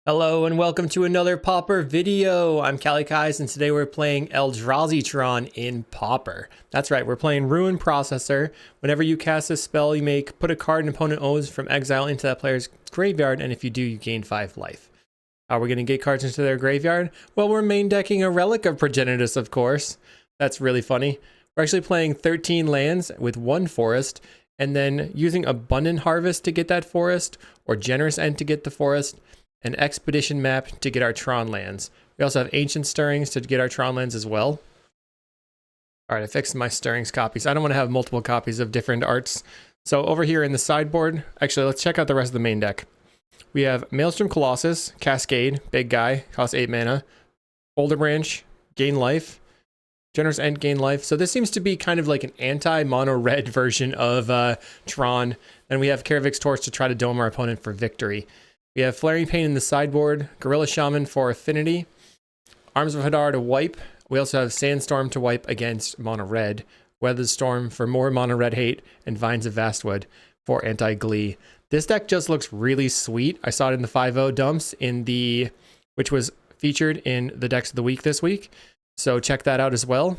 Hello and welcome to another Pauper video. I'm kalikaiz and today we're playing Tron in Pauper. That's right, we're playing Ruin Processor. Whenever you cast a spell, you may put a card an opponent owns from exile into that player's graveyard, and if you do, you gain 5 life. How are we going to get cards into their graveyard? Well, we're main decking a Relic of Progenitus, of course. That's really funny. We're actually playing 13 lands with 1 forest, and then using Abundant Harvest to get that forest, or Generous End to get the forest, an Expedition map to get our Tron lands. We also have Ancient Stirrings to get our Tron lands as well. Alright, I fixed my Stirrings copies. I don't want to have multiple copies of different arts. So over here in the sideboard, actually let's check out the rest of the main deck. We have Maelstrom Colossus, Cascade, big guy, costs 8 mana. Boulder Branch, gain life. Generous End, gain life. So this seems to be kind of like an anti-mono red version of Tron. And we have Karavic's Torch to try to dome our opponent for victory. We have Flaring Pain in the sideboard, Gorilla Shaman for affinity, Arms of Hadar to wipe. We also have Sandstorm to wipe against mono red, Weather Storm for more mono red hate, and Vines of Vastwood for anti-glee. This deck just looks really sweet. I saw it in the 5.0 dumps which was featured in the decks of the week this week. So check that out as well.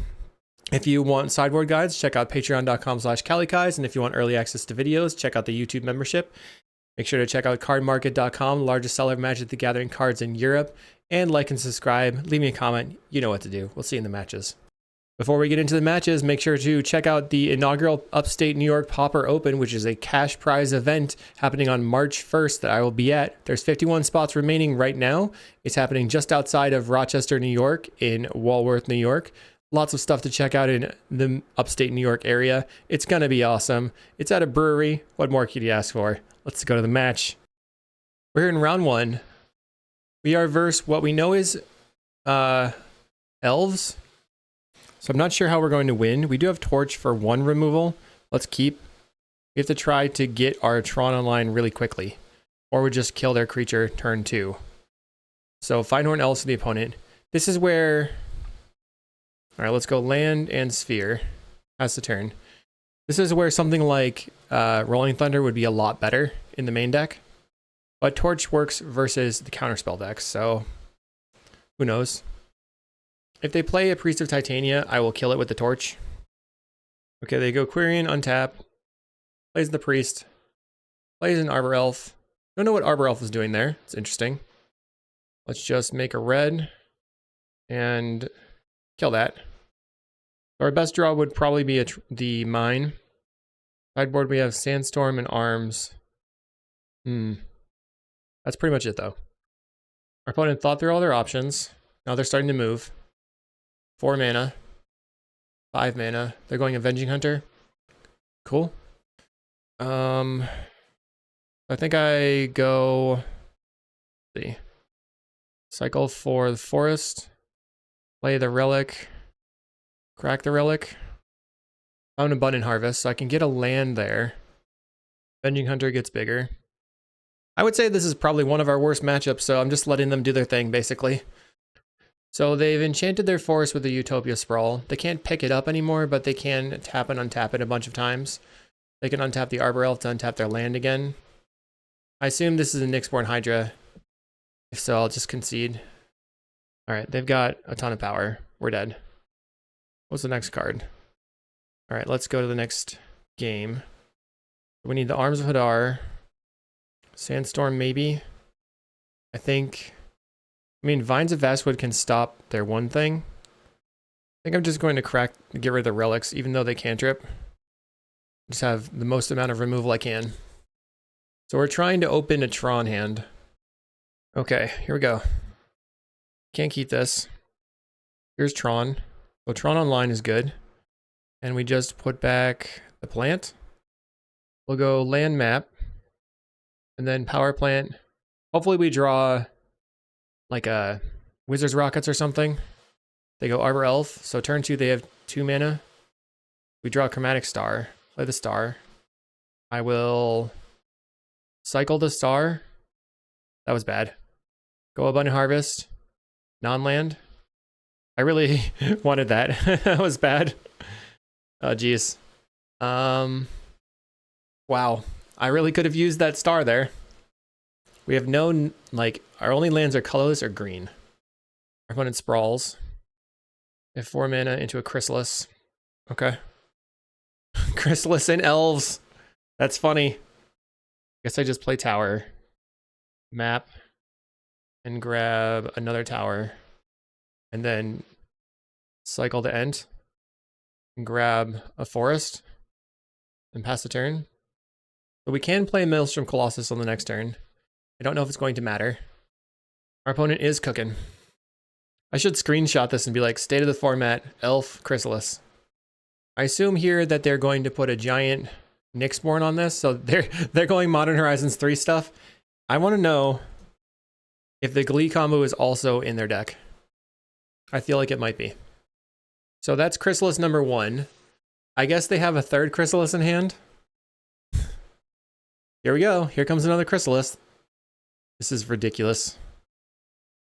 If you want sideboard guides, check out patreon.com/kalikaiz, and if you want early access to videos, check out the YouTube membership. Make sure to check out cardmarket.com, largest seller of Magic the Gathering cards in Europe, and like and subscribe. Leave me a comment. You know what to do. We'll see you in the matches. Before we get into the matches, make sure to check out the inaugural Upstate New York Pauper Open, which is a cash prize event happening on March 1st that I will be at. There's 51 spots remaining right now. It's happening just outside of Rochester, New York, in Walworth, New York. Lots of stuff to check out in the upstate New York area. It's going to be awesome. It's at a brewery. What more could you ask for? Let's go to the match. We're here in round 1. We are versus what we know is Elves. So I'm not sure how we're going to win. We do have Torch for 1 removal. Let's keep. We have to try to get our Tron online really quickly, or we just kill their creature turn 2. So Findhorn Elves to the opponent. This is where... Alright, let's go land and sphere. That's the turn. This is where something like Rolling Thunder would be a lot better in the main deck. But Torch works versus the counterspell decks, so who knows. If they play a Priest of Titania, I will kill it with the Torch. Okay, they go Quirion, untap. Plays the Priest. Plays an Arbor Elf. Don't know what Arbor Elf is doing there. It's interesting. Let's just make a red and kill that. Our best draw would probably be the Mine. Sideboard, we have Sandstorm and Arms. That's pretty much it, though. Our opponent thought through all their options. Now they're starting to move. 4 mana. 5 mana. They're going Avenging Hunter. Cool. I think I go... Let's see. Cycle for the Forest. Play the Relic. Crack the Relic. Found Abundant Harvest, so I can get a land there. Avenging Hunter gets bigger. I would say this is probably one of our worst matchups, so I'm just letting them do their thing, basically. So they've enchanted their forest with a Utopia Sprawl. They can't pick it up anymore, but they can tap and untap it a bunch of times. They can untap the Arbor Elf to untap their land again. I assume this is a Nyxborn Hydra. If so, I'll just concede. Alright, they've got a ton of power. We're dead. What's the next card? Alright, let's go to the next game. We need the Arms of Hadar. Sandstorm, maybe. I mean, Vines of Vastwood can stop their one thing. I think I'm just going to get rid of the relics, even though they cantrip. Just have the most amount of removal I can. So we're trying to open a Tron hand. Okay, here we go. Can't keep this. Here's Tron. So Tron online is good. And we just put back the plant. We'll go land map. And then power plant. Hopefully we draw like a Wizard's Rockets or something. They go Arbor Elf. So turn 2 they have 2 mana. We draw a Chromatic Star. Play the star. I will cycle the star. That was bad. Go Abundant Harvest. Non-land. I really wanted that. That was bad. Oh, geez. Wow. I really could have used that star there. We have no, like, our only lands are colorless or green. Our opponent sprawls. They have 4 mana into a Chrysalis. Okay. Chrysalis and Elves. That's funny. Guess I just play tower. Map. And grab another tower. And then cycle to end. And grab a forest. And pass the turn. But we can play Maelstrom Colossus on the next turn. I don't know if it's going to matter. Our opponent is cooking. I should screenshot this and be like, state of the format, Elf Chrysalis. I assume here that they're going to put a giant Nyxborn on this, so they're going Modern Horizons 3 stuff. I want to know if the Glee combo is also in their deck. I feel like it might be. So that's Chrysalis number 1. I guess they have a third Chrysalis in hand. Here we go. Here comes another Chrysalis. This is ridiculous.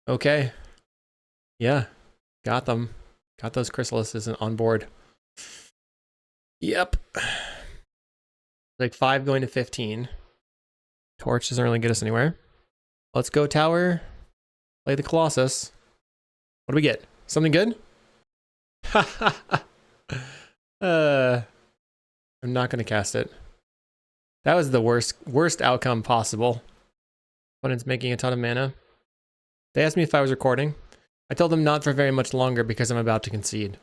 Okay. Yeah. Got them. Got those Chrysalises on board. Yep. Like 5 going to 15. Torch doesn't really get us anywhere. Let's go tower. Play the Colossus. What do we get? Something good? I'm not going to cast it. That was the worst outcome possible. Opponent's making a ton of mana. They asked me if I was recording. I told them not for very much longer because I'm about to concede.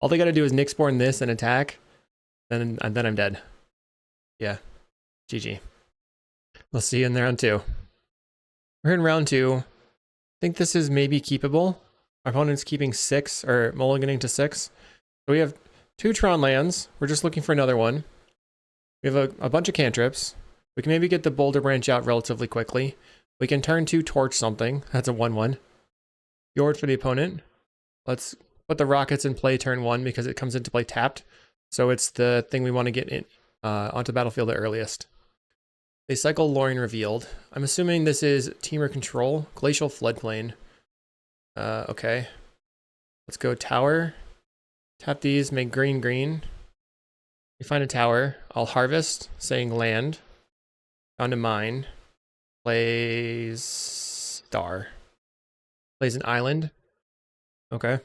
All they got to do is Nyxborn this and attack, and then I'm dead. Yeah. GG. We'll see you in round 2. We're in round 2. I think this is maybe keepable. Our opponent's keeping 6, or mulliganing to 6. So we have 2 Tron lands. We're just looking for another one. We have a bunch of cantrips. We can maybe get the Boulder Branch out relatively quickly. We can turn to torch something. That's a 1/1. Fjord for the opponent. Let's put the rockets in play turn 1 because it comes into play tapped. So it's the thing we want to get in onto the battlefield the earliest. They cycle Lorien Revealed. I'm assuming this is Teamer Control. Glacial Floodplain. Okay. Let's go tower. Tap these, make green green. We find a tower. I'll harvest, saying land. Found a mine. Plays star. Plays an island. Okay.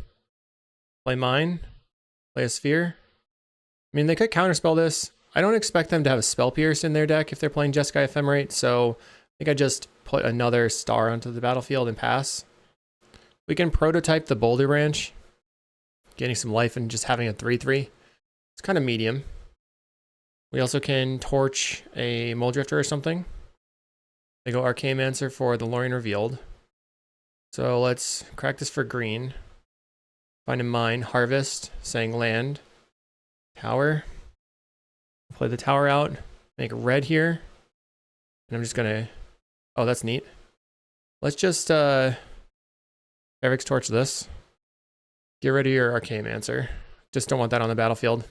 Play mine. Play a sphere. I mean, they could counterspell this. I don't expect them to have a Spell Pierce in their deck if they're playing Jeskai Ephemerate, so I think I just put another star onto the battlefield and pass. We can prototype the Boulder Branch, getting some life and just having a 3/3. It's kind of medium. We also can torch a Muldrifter or something. They go Archaeomancer for the Lorien Revealed. So let's crack this for green. Find a mine, harvest, saying land. Tower. Play the tower out. Make red here. And I'm just gonna... Oh, that's neat. Let's just Ferrix Torch this. Get rid of your Archaeomancer. Just don't want that on the battlefield.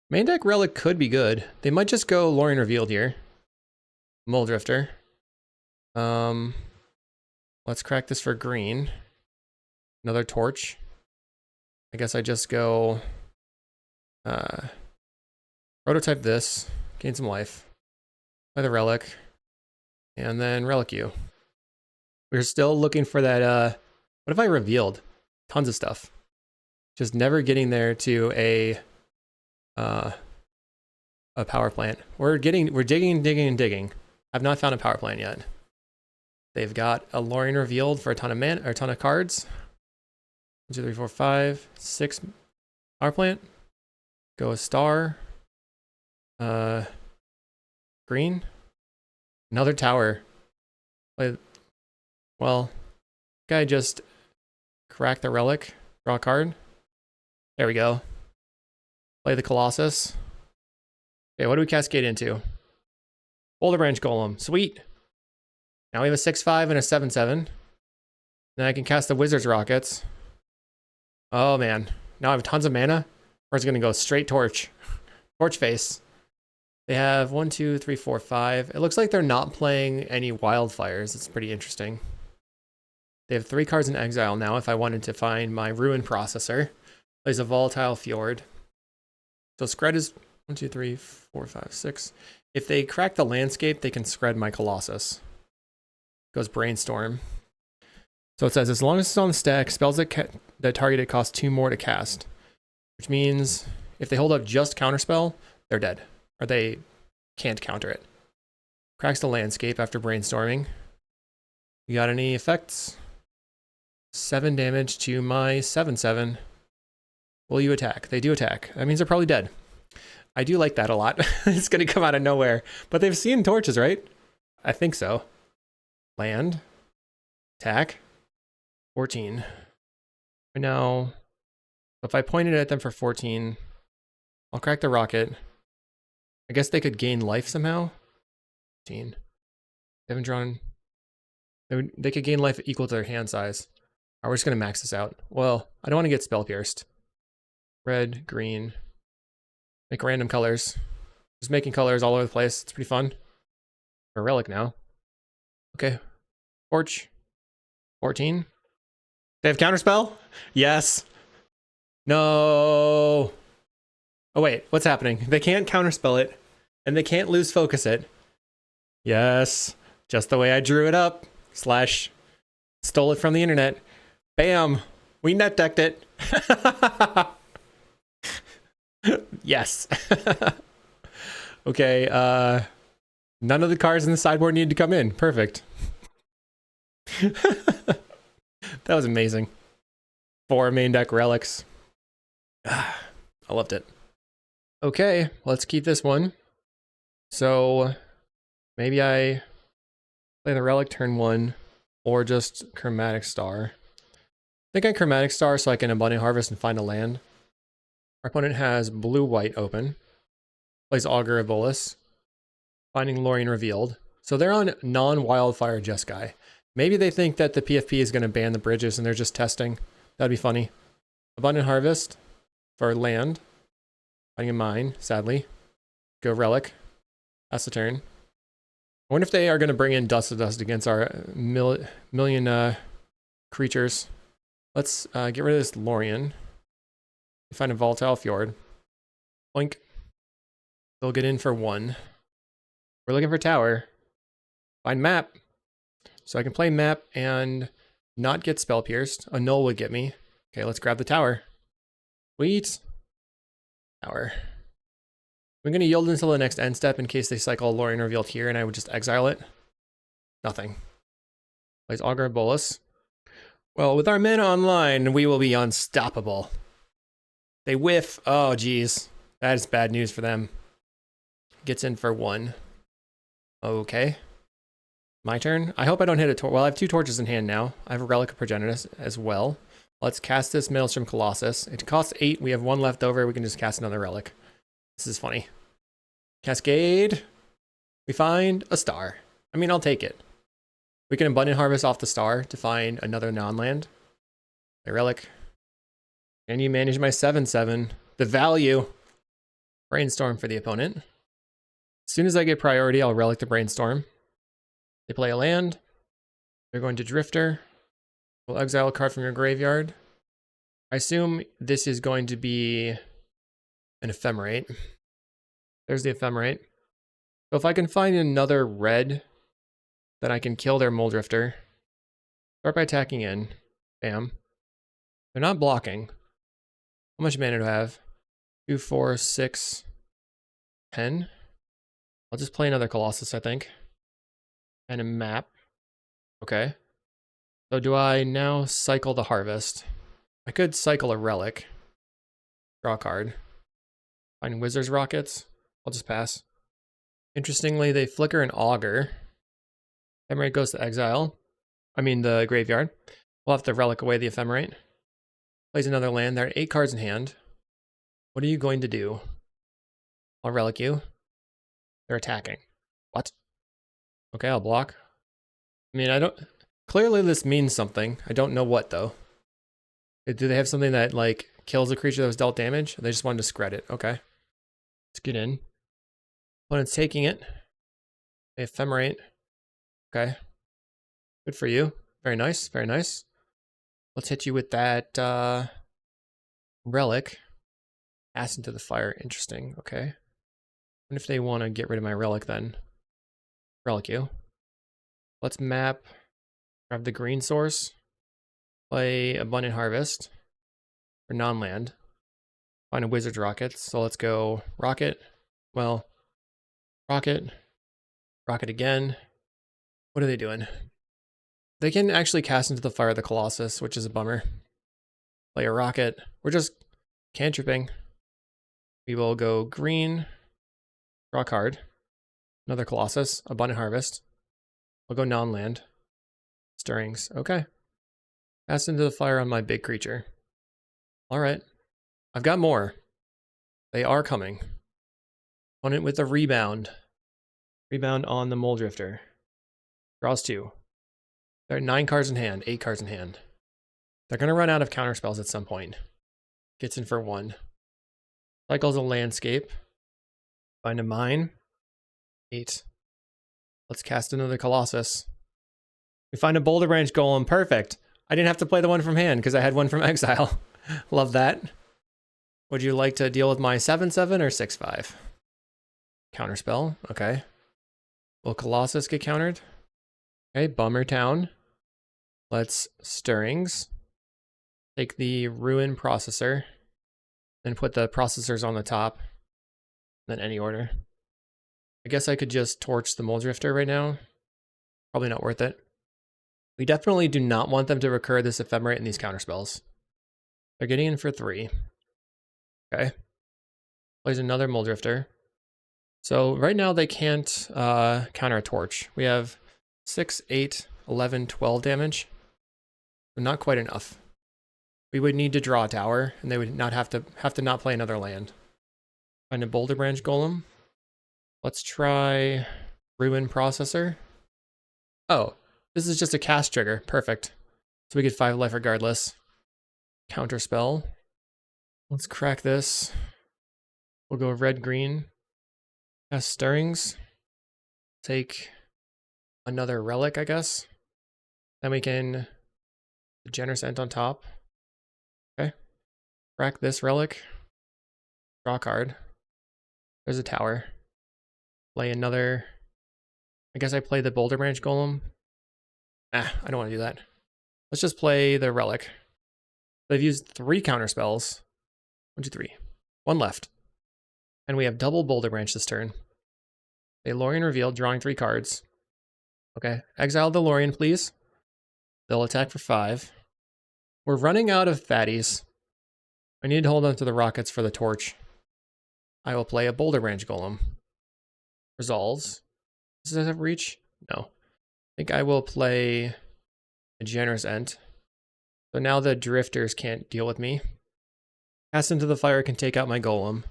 Main deck Relic could be good. They might just go Lorien Revealed here. Muldrifter. Let's crack this for green. Another torch. I guess I just go prototype this, gain some life, play the relic, and then relic you. We're still looking for that what have I revealed? Tons of stuff. Just never getting there to a power plant. We're digging and digging and digging. I've not found a power plant yet. They've got a Lorien Revealed for a ton of mana or a ton of cards. 1, 2, 3, 4, 5, 6 power plant. Go a star. Green. Another tower. Well, guy just crack the relic. Draw a card. There we go. Play the Colossus. Okay, what do we cascade into? Boulder Branch Golem. Sweet. Now we have a 6/5 and a 7/7. Then I can cast the Wizard's Rockets. Oh man. Now I have tons of mana. Or it's going to go straight torch. Torch face. They have 1, 2, 3, 4, 5. It looks like they're not playing any wildfires. It's pretty interesting. They have 3 cards in exile now if I wanted to find my Ruin Processor. Plays a Volatile Fjord. So spread is 1, 2, 3, 4, 5, 6. If they crack the landscape, they can spread my Colossus. Goes Brainstorm. So it says, as long as it's on the stack, spells that target it cost 2 more to cast. Which means if they hold up just Counterspell, they're dead. Or they can't counter it. Cracks the landscape after Brainstorming. You got any effects? 7 damage to my 7/7. Will you attack? They do attack. That means they're probably dead. I do like that a lot. It's going to come out of nowhere. But they've seen torches, right? I think so. Land. Attack. 14. Now, if I pointed at them for 14, I'll crack the rocket. I guess they could gain life somehow. 15. They haven't drawn... They could gain life equal to their hand size. Alright, we're just going to max this out. Well, I don't want to get spell pierced. Red, green. Make random colors. Just making colors all over the place. It's pretty fun. A relic now. Okay. Torch. 14. They have counterspell? Yes. No. Oh wait, what's happening? They can't counterspell it, and they can't lose focus it. Yes. Just the way I drew it up. / stole it from the internet. Bam. We net decked it. Yes. Okay, none of the cards in the sideboard need to come in. Perfect. That was amazing. 4 main deck relics. I loved it. Okay, let's keep this one. So maybe I play the relic turn 1 or just Chromatic Star. I think I Chromatic Star so I can Abundant Harvest and find a land. Our opponent has blue-white open. Plays Augur of Bolas. Finding Lorien Revealed. So they're on non-Wildfire Jeskai. Maybe they think that the PFP is going to ban the bridges and they're just testing. That'd be funny. Abundant Harvest for land. Finding a mine, sadly. Go Relic. That's the turn. I wonder if they are going to bring in Dust to Dust against our million creatures. Let's get rid of this Lorien. Find a Volatile Fjord. Boink. They'll get in for 1. We're looking for tower. Find map. So I can play map and not get spell pierced. A null would get me. Okay, let's grab the tower. Sweet. Tower. I'm going to yield until the next end step in case they cycle Lorien Revealed here and I would just exile it. Nothing. Plays Augur of Bolas. Well, with our mana online, we will be unstoppable. They whiff. Oh, geez. That is bad news for them. Gets in for 1. Okay. My turn. I hope I don't hit a torch. Well, I have 2 torches in hand now. I have a Relic of Progenitus as well. Let's cast this Maelstrom Colossus. It costs 8. We have 1 left over. We can just cast another Relic. This is funny. Cascade. We find a star. I mean, I'll take it. We can Abundant Harvest off the star to find another non-land. A Relic. And you manage my 7/7. The value. Brainstorm for the opponent. As soon as I get priority, I'll Relic the Brainstorm. They play a land. They're going to Drifter. We'll exile a card from your graveyard. I assume this is going to be an Ephemerate. There's the Ephemerate. So if I can find another red, then I can kill their Mole Drifter. Start by attacking in. Bam. They're not blocking. How much mana do I have? 2, 4, 6, 10. I'll just play another Colossus, I think. And a map. Okay. So do I now cycle the Harvest? I could cycle a Relic. Draw a card. Find Wizard's Rockets. I'll just pass. Interestingly, they flicker an Augur. Ephemerate goes to exile. I mean the graveyard. We'll have to Relic away the Ephemerate. Plays another land. There are 8 cards in hand. What are you going to do? I'll Relic you. They're attacking. What? Okay, I'll block. I mean, I don't... Clearly this means something. I don't know what, though. Do they have something that, like, kills a creature that was dealt damage? They just wanted to scred it. Okay. Let's get in. Opponent's taking it. They Ephemerate. Okay. Good for you. Very nice. Very nice. Let's hit you with that Relic. Ass into the fire. Interesting. Okay. What if they want to get rid of my relic then? Relic you. Let's map, grab the green source, play Abundant Harvest for non-land. Find a Wizard's Rocket. So let's go Rocket. Well, Rocket. Rocket again. What are they doing? They can actually cast into the Fire of the Colossus, which is a bummer. Play a Rocket. We're just cantripping. We will go green. Draw a card. Another Colossus. Abundant Harvest. We'll go non-land. Stirrings. Okay. Cast into the fire on my big creature. Alright. I've got more. They are coming. Opponent with a rebound. Rebound on the Mole Drifter. Draws 2. There are 9 cards in hand, 8 cards in hand. They're going to run out of counterspells at some point. Gets in for 1. Cycles a landscape. Find a mine. 8. Let's cast another Colossus. We find a Boulder Branch Golem. Perfect. I didn't have to play the one from hand because I had one from exile. Love that. Would you like to deal with my 7/7 or 6/5? Counterspell. Okay. Will Colossus get countered? Okay, Bummer Town. Let's Stirrings. Take the Ruin Processor. Then put the processors on the top. Then any order. I guess I could just torch the Mole Drifter right now. Probably not worth it. We definitely do not want them to recur this Ephemerate and these counterspells. They're getting in for 3. Okay. Plays another Mole Drifter. So right now they can't counter a torch. We have 6, 8, 11, 12 damage. But not quite enough. We would need to draw a tower, and they would not have to not play another land. Find a Boulder Branch Golem. Let's try Ruin Processor. Oh, this is just a cast trigger. Perfect. So we get 5 life regardless. Counterspell. Let's crack this. We'll go red-green. Cast Stirrings. Take another relic, I guess. Then we can Generous Ent on top. Okay. Crack this relic. Draw a card. There's a tower. Play another. I guess I play the Boulder Branch Golem. I don't want to do that. Let's just play the relic. They've used 3 counterspells. 1, 2, 3. 1 left. And we have double Boulder Branch this turn. A Lorien revealed, drawing 3 cards. Okay, exile the Lorien, please. They'll attack for 5. We're running out of fatties. I need to hold on to the rockets for the torch. I will play a Boulder Branch Golem. Resolves. Does it have reach? No. I think I will play a Generous Ent. So now the drifters can't deal with me. Cast into the fire can take out my golem.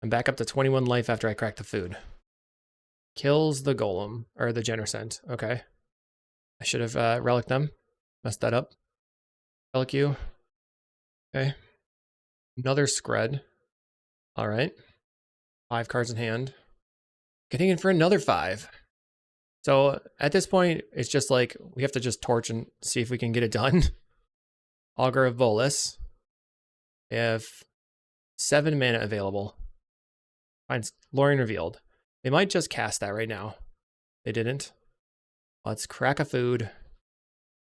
I'm back up to 21 life after I crack the food. Kills the golem, or the Generous Ent. Okay. I should have relic them. Messed that up. Relic you. Okay. Another Scred. Alright. 5 cards in hand. Getting in for another 5. So at this point, it's just like, we have to just torch and see if we can get it done. Augur of Volus. They have 7 mana available. Finds Lorien revealed. They might just cast that right now. They didn't. Let's crack a food.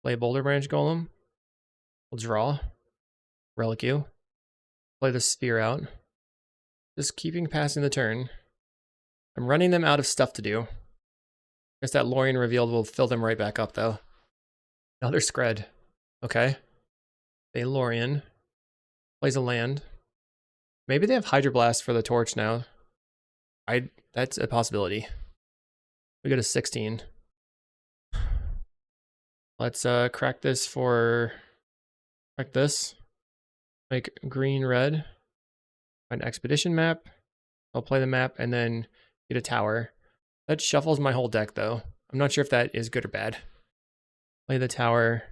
Play Boulder Branch Golem. We'll draw. Relic you. Play the Sphere out. Just keeping passing the turn. I'm running them out of stuff to do. Guess that Lorien revealed will fill them right back up though. Another Scred. Okay. A Lorien. Plays a land. Maybe they have Hydroblast for the torch now. That's a possibility. We go to 16. Let's crack this for crack this. Make green red. Find expedition map. I'll play the map and then get a tower. That shuffles my whole deck though. I'm not sure if that is good or bad. Play the tower.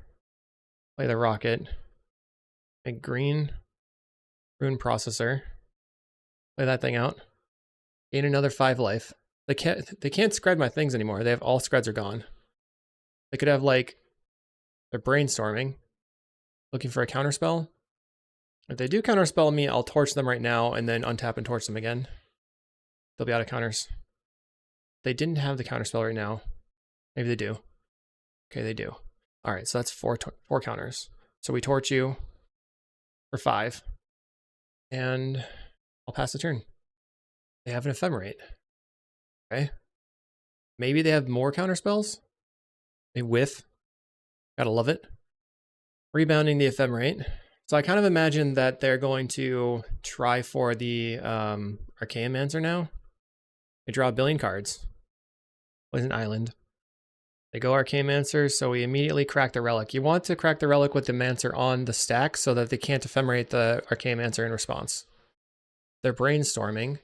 Play the rocket. Make green. Ruin Processor. Play that thing out. Gain another 5 life. They can't Scred my things anymore. They have all Screds are gone. They could have like they're brainstorming. Looking for a counterspell. If they do counterspell me, I'll torch them right now and then untap and torch them again. They'll be out of counters. They didn't have the counter spell right now. Maybe they do. Okay, they do. All right, so that's four counters. So we torch you for 5. And I'll pass the turn. They have an Ephemerate. Okay. Maybe they have more counter spells. They whiff. Gotta love it. Rebounding the Ephemerate. So I kind of imagine that they're going to try for the Archaeomancer now. They draw a billion cards. Plays an island. They go Archaeomancer, so we immediately crack the Relic. You want to crack the Relic with the Mancer on the stack so that they can't Ephemerate the Archaeomancer in response. They're brainstorming.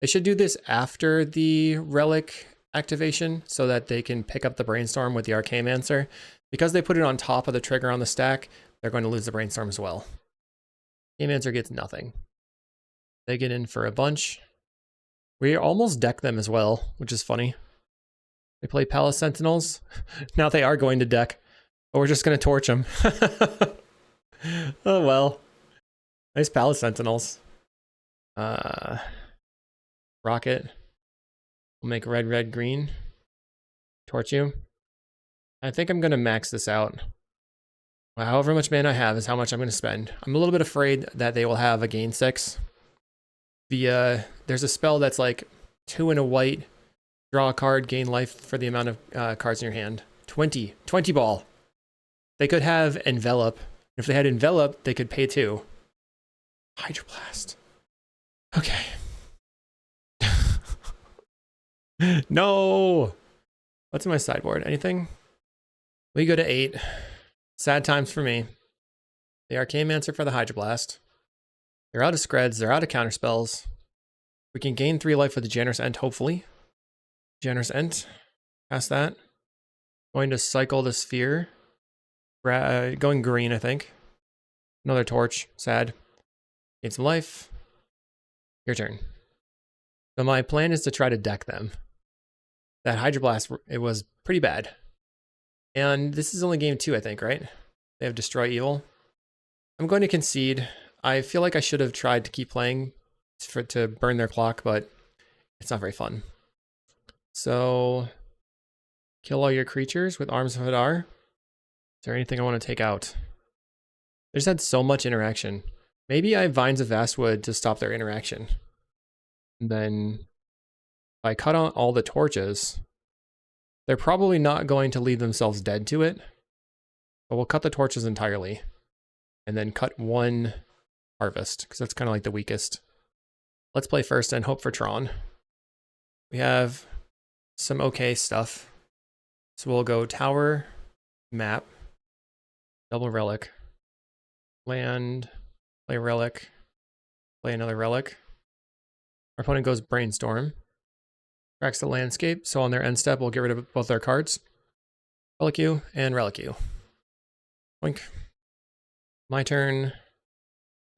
They should do this after the Relic activation so that they can pick up the Brainstorm with the Archaeomancer. Because they put it on top of the trigger on the stack, they're going to lose the Brainstorm as well. Archaeomancer gets nothing. They get in for a bunch. We almost deck them as well, which is funny. They play Palace Sentinels. Now they are going to deck, but we're just going to torch them. Oh well. Nice Palace Sentinels. Rocket. We'll make red, red, green. Torch you. I think I'm going to max this out. However much mana I have is how much I'm going to spend. I'm a little bit afraid that they will have a gain 6. There's a spell that's like 2 and a white. Draw a card, gain life for the amount of cards in your hand. 20 ball. They could have Envelop. If they had Envelop, they could pay 2. Hydroblast. Okay. No! What's in my sideboard? Anything? We go to 8. Sad times for me. The Archaeomancer for the Hydroblast. They're out of Screds. They're out of counterspells. We can gain 3 life with the Generous End, hopefully. Generous End. Past that. Going to cycle the Sphere. Going green, I think. Another torch. Sad. Gain some life. Your turn. So my plan is to try to deck them. That Hydroblast, it was pretty bad. And this is only game 2, I think, right? They have Destroy Evil. I'm going to concede. I feel like I should have tried to keep playing to burn their clock, but it's not very fun. So, kill all your creatures with Arms of Hadar. Is there anything I want to take out? They just had so much interaction. Maybe I have Vines of Vastwood to stop their interaction. And then, if I cut on all the torches, they're probably not going to leave themselves dead to it. But we'll cut the torches entirely. And then cut 1 Harvest, because that's kind of like the weakest. Let's play first and hope for Tron. We have some okay stuff. So we'll go Tower, Map, Double Relic, Land, play Relic, play another Relic. Our opponent goes Brainstorm. Cracks the Landscape, so on their end step, we'll get rid of both their cards. Relic you and Relic you. Boink. My turn.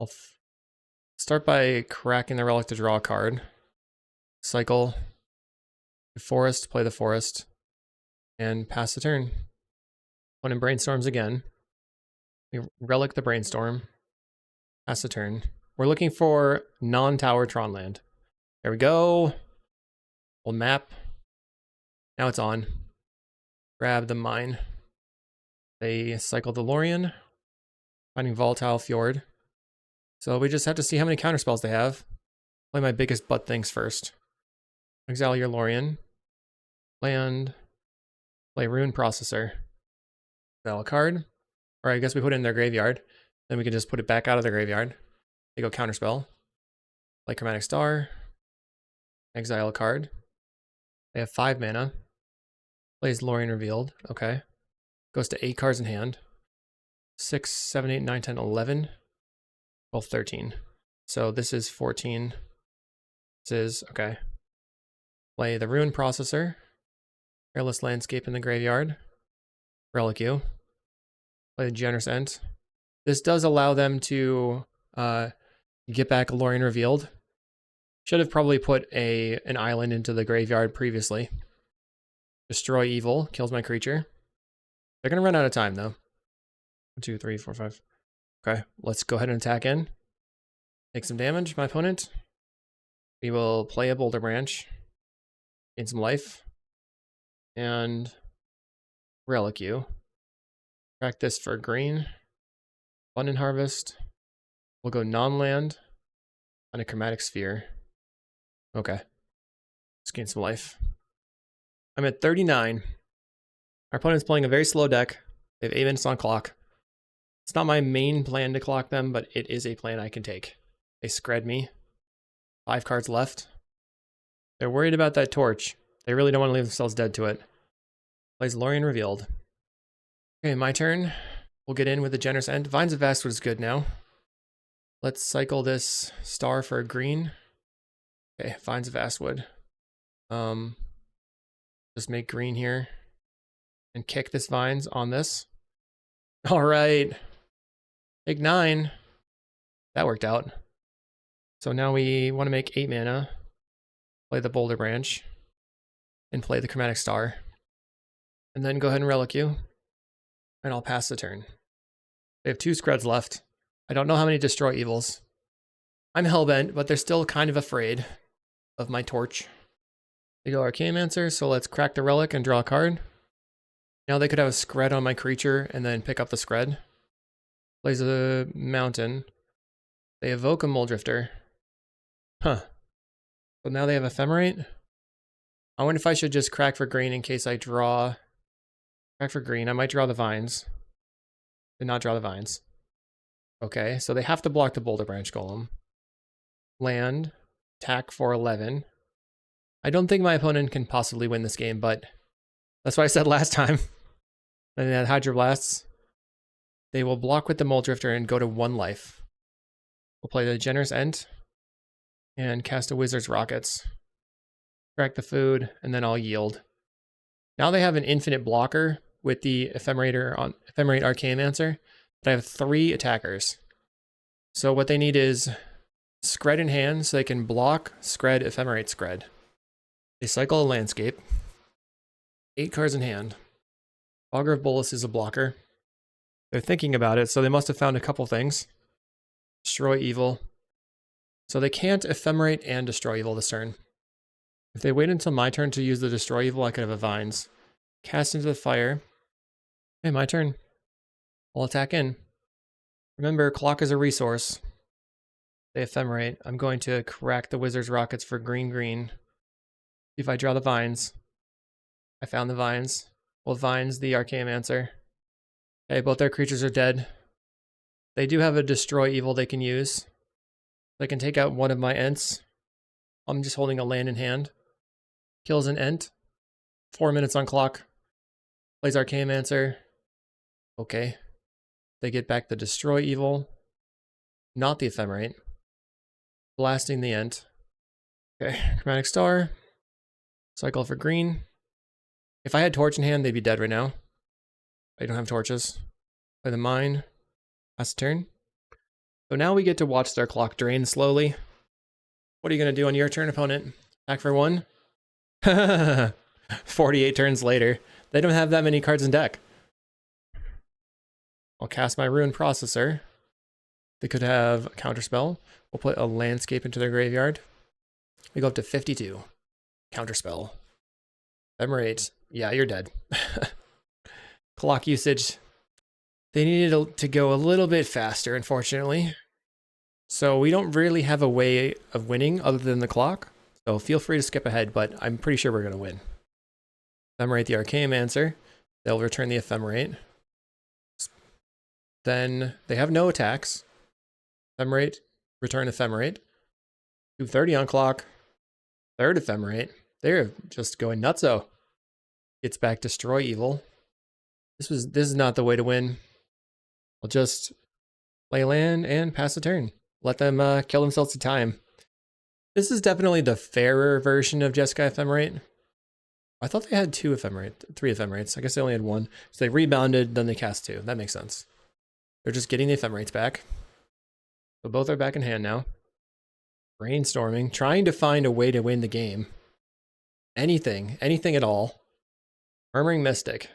I'll start by cracking the Relic to draw a card. Cycle. Forest, play the Forest. And pass the turn. Opponent Brainstorms again. We Relic the Brainstorm. Pass the turn. We're looking for non-tower Tron land. There we go. We'll map. Now it's on. Grab the mine. They cycle the Lorien. Finding Volatile Fjord. So we just have to see how many counterspells they have. Play my biggest butt things first. Exile your Lorien. Land. Play Rune Processor. Exile a card. Or I guess we put it in their graveyard. Then we can just put it back out of their graveyard. They go Counterspell. Play Chromatic Star. Exile a card. They have 5 mana. Plays Lorien Revealed. Okay. Goes to 8 cards in hand. 6, 7, 8, 9, 10, 11. 12, 13. So this is 14. This is, okay. Play the Rune Processor. Careless Landscape in the graveyard. Relic you. Play the Generous End. This does allow them to get back Lorien Revealed. Should have probably put an island into the graveyard previously. Destroy Evil. Kills my creature. They're going to run out of time, though. 1, 2, 3, 4, 5. Okay, let's go ahead and attack in. Take some damage, my opponent. We will play a Boulder Branch, gain some life, and Relic you. Crack this for green. Abundant Harvest. We'll go non-land on a Chromatic Sphere. Okay. Let's gain some life. I'm at 39. Our opponent's playing a very slow deck. They have 8 minutes on clock. It's not my main plan to clock them, but it is a plan I can take. They scred me. 5 cards left. They're worried about that torch. They really don't want to leave themselves dead to it. Plays Lorien Revealed. Okay, my turn. We'll get in with the Generous End. Vines of Vastwood is good now. Let's cycle this star for a green. Okay, Vines of Vastwood. Just make green here. And kick this Vines on this. Alright. Take 9. That worked out. So now we want to make 8 mana. Play the Boulder Branch. And play the Chromatic Star. And then go ahead and Relic you. And I'll pass the turn. They have 2 Screds left. I don't know how many Destroy Evils. I'm hellbent, but they're still kind of afraid of my torch. They go Archaeomancer, so let's crack the Relic and draw a card. Now they could have a Scred on my creature and then pick up the Scred. Plays a Mountain. They evoke a Muldrifter. Huh. So now they have Ephemerate. I wonder if I should just crack for green in case I draw. Crack for green. I might draw the Vines. Did not draw the Vines. Okay, so they have to block the Boulder Branch Golem. Land. Attack for 11. I don't think my opponent can possibly win this game, but that's what I said last time. And then Hydroblasts. They will block with the Muldrifter and go to 1 life. We'll play the Generous End. And cast a Wizard's Rockets. Crack the food, and then I'll yield. Now they have an infinite blocker with the Ephemerate Archaeomancer, but I have 3 attackers. So what they need is Scred in hand, so they can block, Scred, Ephemerate, Scred. They cycle a landscape. 8 cards in hand. Augur of Bolas is a blocker. They're thinking about it, so they must have found a couple things. Destroy Evil. So they can't Ephemerate and Destroy Evil this turn. If they wait until my turn to use the Destroy Evil, I could have a Vines. Cast into the fire. Okay, my turn. I'll attack in. Remember, clock is a resource. They Ephemerate. I'm going to crack the Wizard's Rockets for green. See if I draw the Vines. I found the Vines. Well, Vines the Archaeomancer. Okay, both their creatures are dead. They do have a Destroy Evil they can use. They can take out one of my Ents. I'm just holding a land in hand. Kills an Ent. 4 minutes on clock. Plays Archaeomancer. Okay. They get back the Destroy Evil. Not the Ephemerate. Blasting the Ent. Okay, Chromatic Star. Cycle for green. If I had Torch in hand, they'd be dead right now. I don't have torches. Play the Mine. Pass the turn. So now we get to watch their clock drain slowly. What are you going to do on your turn, opponent? Attack for 1? 48 turns later. They don't have that many cards in deck. I'll cast my Ruin Processor. They could have a Counterspell. We'll put a Landscape into their graveyard. We go up to 52. Counterspell. Ephemerate. Yeah, you're dead. Clock usage. They needed to go a little bit faster, unfortunately. So we don't really have a way of winning other than the clock. So feel free to skip ahead, but I'm pretty sure we're going to win. Ephemerate the Archaeomancer. They'll return the Ephemerate. Then they have no attacks. Ephemerate, return Ephemerate. 2:30 on clock. Third Ephemerate. They're just going nutso. Gets back Destroy Evil. This is not the way to win. I'll just play land and pass the turn. Let them kill themselves to time. This is definitely the fairer version of Jeskai Ephemerate. I thought they had 3 Ephemerates. I guess they only had 1. So they rebounded, then they cast 2. That makes sense. They're just getting the Ephemerates back. So both are back in hand now. Brainstorming, trying to find a way to win the game. Anything at all. Murmuring Mystic.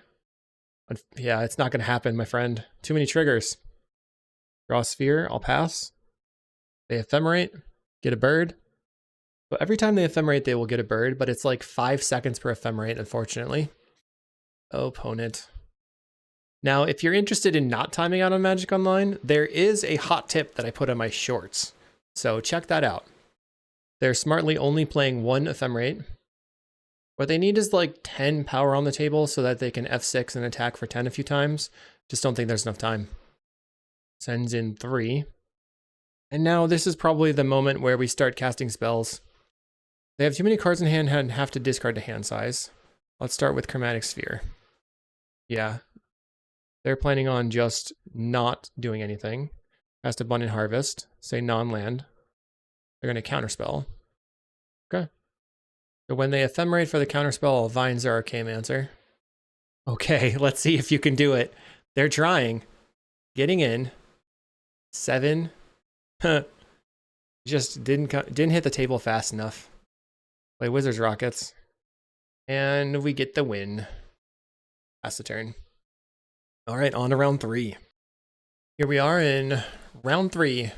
Yeah, it's not going to happen, my friend. Too many triggers. Draw a sphere, I'll pass. They Ephemerate, get a bird. So every time they ephemerate, they will get a bird, but it's like 5 seconds per ephemerate, unfortunately. Opponent. Now, if you're interested in not timing out on Magic Online, there is a hot tip that I put on my shorts. So check that out. They're smartly only playing 1 ephemerate. What they need is like 10 power on the table so that they can F6 and attack for 10 a few times. Just don't think there's enough time. Sends in 3. And now this is probably the moment where we start casting spells. They have too many cards in hand and have to discard to hand size. Let's start with Chromatic Sphere. Yeah. They're planning on just not doing anything. Cast Abundant Harvest, say non-land. They're going to counterspell. Okay. So when they ephemerate for the counterspell, Vines are Archaeomancer. Okay, let's see if you can do it. They're trying. Getting in. 7. Just didn't hit the table fast enough. Play Wizard's Rockets. And we get the win. Pass the turn. All right, on to round 3. Here we are in round 3.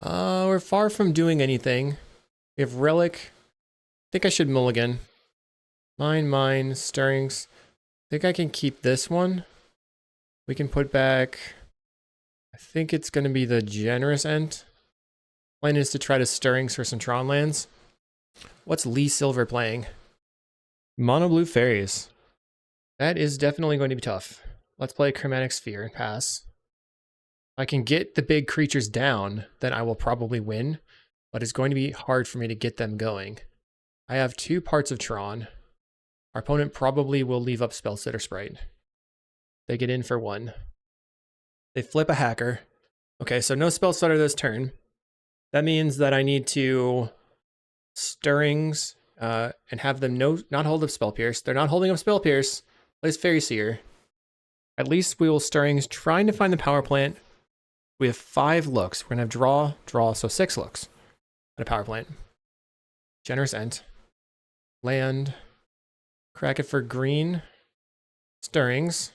We're far from doing anything. We have Relic. I think I should mulligan. Mine, Stirrings. I think I can keep this one. We can put back, I think it's going to be the Generous End. Plan is to try to Stirrings for some Tron lands. What's Lee Silver playing? Mono Blue Fairies. That is definitely going to be tough. Let's play Chromatic Sphere and pass. If I can get the big creatures down, then I will probably win, but it's going to be hard for me to get them going. I have 2 parts of Tron. Our opponent probably will leave up Spellsitter Sprite. They get in for 1. They flip a Hacker. Okay, so no Spellstutter this turn. That means that I need to Stirrings and have them not hold up Spell Pierce. They're not holding up Spell Pierce. Plays Fairy Seer. At least we will Stirrings, trying to find the power plant. We have 5 looks. We're going to have draw, so 6 looks at a power plant. Generous Ent. Land. Crack it for green. Stirrings.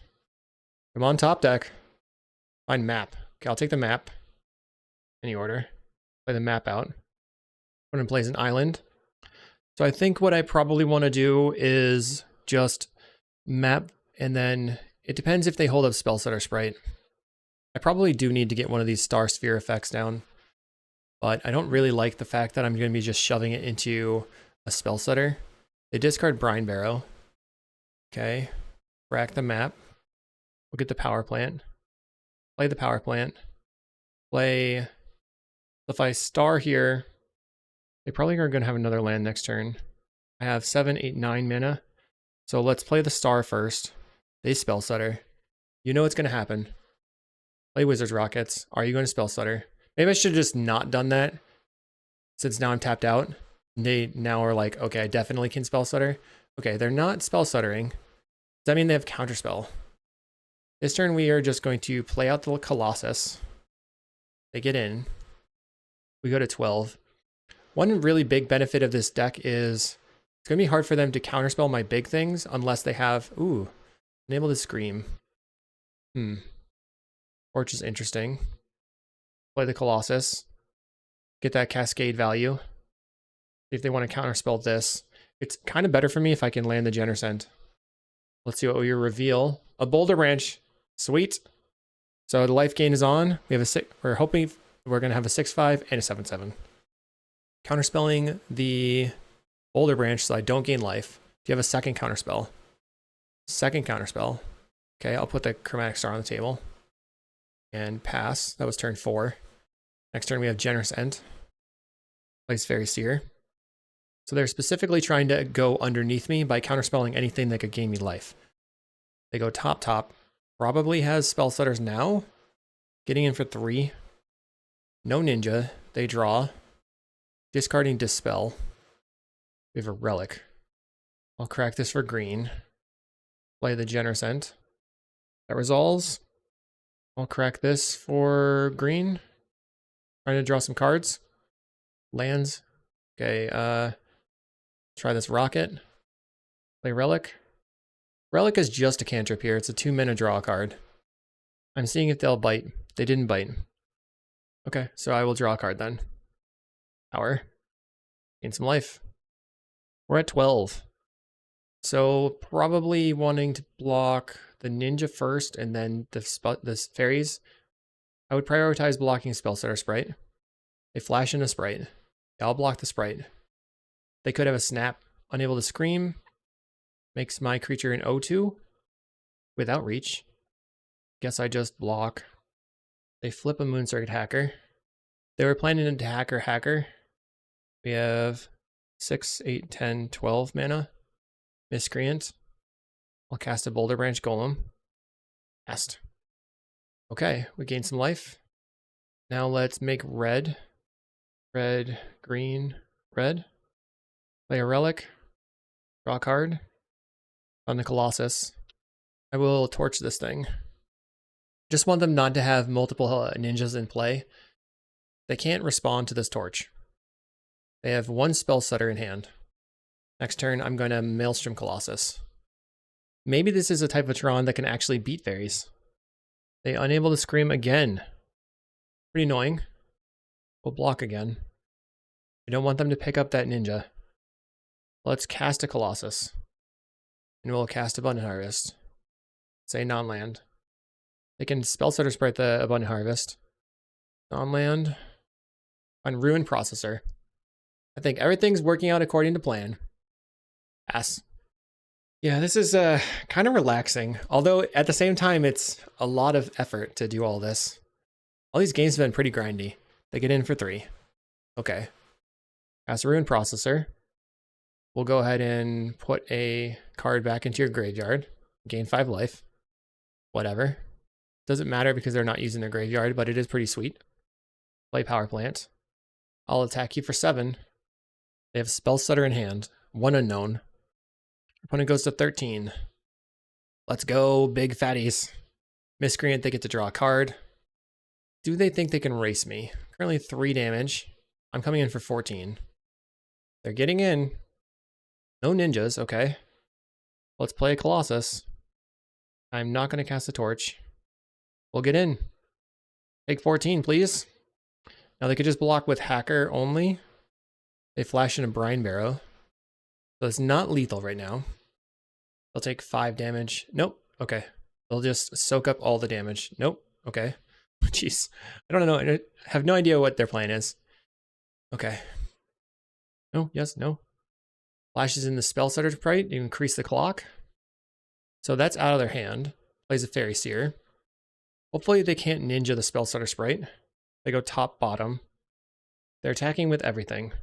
I'm on top deck. Find map. Okay, I'll take the map. Any order. Play the map out. Opponent plays an island. So I think what I probably want to do is just map, and then it depends if they hold up Spellsetter Sprite. I probably do need to get one of these Star Sphere effects down, but I don't really like the fact that I'm going to be just shoving it into a Spellsetter. They discard Brine Barrow. Okay, crack the map. We'll get the power plant. Play the power plant. Play. If I star here, they probably are going to have another land next turn. I have 7, 8, 9 mana. So let's play the star first. They Spellstutter. You know what's going to happen. Play Wizard's Rockets. Are you going to Spellstutter? Maybe I should have just not done that, since now I'm tapped out. They now are like, okay, I definitely can Spellstutter. Okay, they're not Spellstuttering. Does that mean they have Counterspell? This turn we are just going to play out the Colossus. They get in. We go to 12. One really big benefit of this deck is it's going to be hard for them to counterspell my big things unless they have, ooh, enable to Scream. Torch is interesting. Play the Colossus. Get that Cascade value. See if they want to counterspell this. It's kind of better for me if I can land the Generous End. Let's see what we reveal. A Boulder Branch. Sweet. So the life gain is on. We have a 6. We're hoping we're going to have a 6/5 and a 7/7. Counterspelling the Boulder Branch so I don't gain life. Do you have a second counterspell? Second counterspell. Okay, I'll put the Chromatic Star on the table. And pass. That was turn 4. Next turn we have Generous End. Plays Fairy Seer. So they're specifically trying to go underneath me by counterspelling anything that could gain me life. They go top. Probably has Spellstutters now. Getting in for 3. No Ninja. They draw. Discarding Dispel. We have a Relic. I'll crack this for green. Play the Generous End. That resolves. I'll crack this for green. Trying to draw some cards. Lands. Okay, try this Rocket. Play Relic. Relic is just a cantrip here. It's a 2-mana draw card. I'm seeing if they'll bite. They didn't bite. Okay, so I will draw a card then. Power. Gain some life. We're at 12. So probably wanting to block the ninja first and then the fairies. I would prioritize blocking Spell Stutter Sprite. They flash in a Sprite. Yeah, I'll block the Sprite. They could have a snap. Unable to scream. Makes my creature an O2 without reach. Guess I just block. They flip a Moon Circuit Hacker. They were planning into Hacker. We have 6, 8, 10, 12 mana. Miscreant. I'll cast a Boulder Branch Golem. Cast. Okay, we gain some life. Now let's make red. Red, green, red. Play a relic. Draw a card. On the Colossus. I will torch this thing. Just want them not to have multiple ninjas in play. They can't respond to this torch. They have one Spell Stutter in hand. Next turn, I'm going to Maelstrom Colossus. Maybe this is a type of Tron that can actually beat fairies. They unable to scream again. Pretty annoying. We'll block again. I don't want them to pick up that ninja. Let's cast a Colossus. And we'll cast Abundant Harvest. Say non-land. They can Spell Stutter Sprite the Abundant Harvest. Non-land. On Ruin Processor. I think everything's working out according to plan. Pass. Yeah, this is kind of relaxing. Although at the same time, it's a lot of effort to do all this. All these games have been pretty grindy. They get in for 3. Okay. Cast a Ruin Processor. We'll go ahead and put a card back into your graveyard. Gain 5 life. Whatever. Doesn't matter because they're not using their graveyard, but it is pretty sweet. Play Power Plant. I'll attack you for 7. They have Spell Stutter in hand. 1 unknown. Opponent goes to 13. Let's go, big fatties. Miscreant, they get to draw a card. Do they think they can race me? Currently 3 damage. I'm coming in for 14. They're getting in. No ninjas, okay. Let's play a Colossus. I'm not going to cast a torch. We'll get in. Take 14, please. Now they could just block with Hacker only. They flash in a Brine Barrow. So it's not lethal right now. They'll take 5 damage. Nope. Okay. They'll just soak up all the damage. Nope. Okay. Jeez. I don't know. I have no idea what their plan is. Okay. No. Yes. No. Flashes in the Spell Stutter Sprite. You increase the clock. So that's out of their hand. Plays a Fairy Seer. Hopefully they can't ninja the Spell Stutter Sprite. They go top, bottom. They're attacking with everything.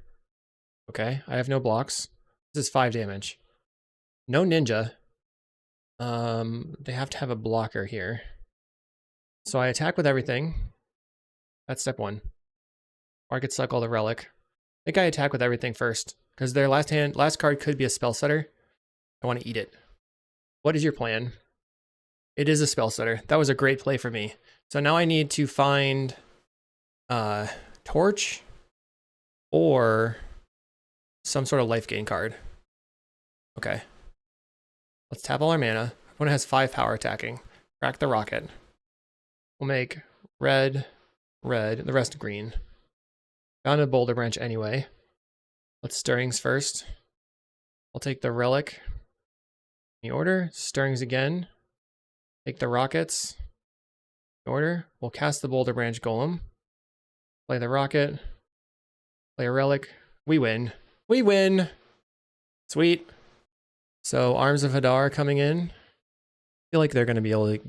Okay. I have no blocks. This is 5 damage. No ninja. They have to have a blocker here. So I attack with everything. That's step 1. Or I could cycle the relic. I think I attack with everything first. Because their last card could be a Spell Stutter. I want to eat it. What is your plan? It is a Spell Stutter. That was a great play for me. So now I need to find Torch or some sort of life gain card. Okay. Let's tap all our mana. Opponent has 5 power attacking. Crack the rocket. We'll make red, red, the rest green. Found a Boulder Branch anyway. Let's Stirrings first. I'll take the Relic. In order. Stirrings again. Take the Rockets. In order. We'll cast the Boulder Branch Golem. Play the Rocket. Play a Relic. We win. We win! Sweet. So Arms of Hadar coming in. I feel like they're going to be able to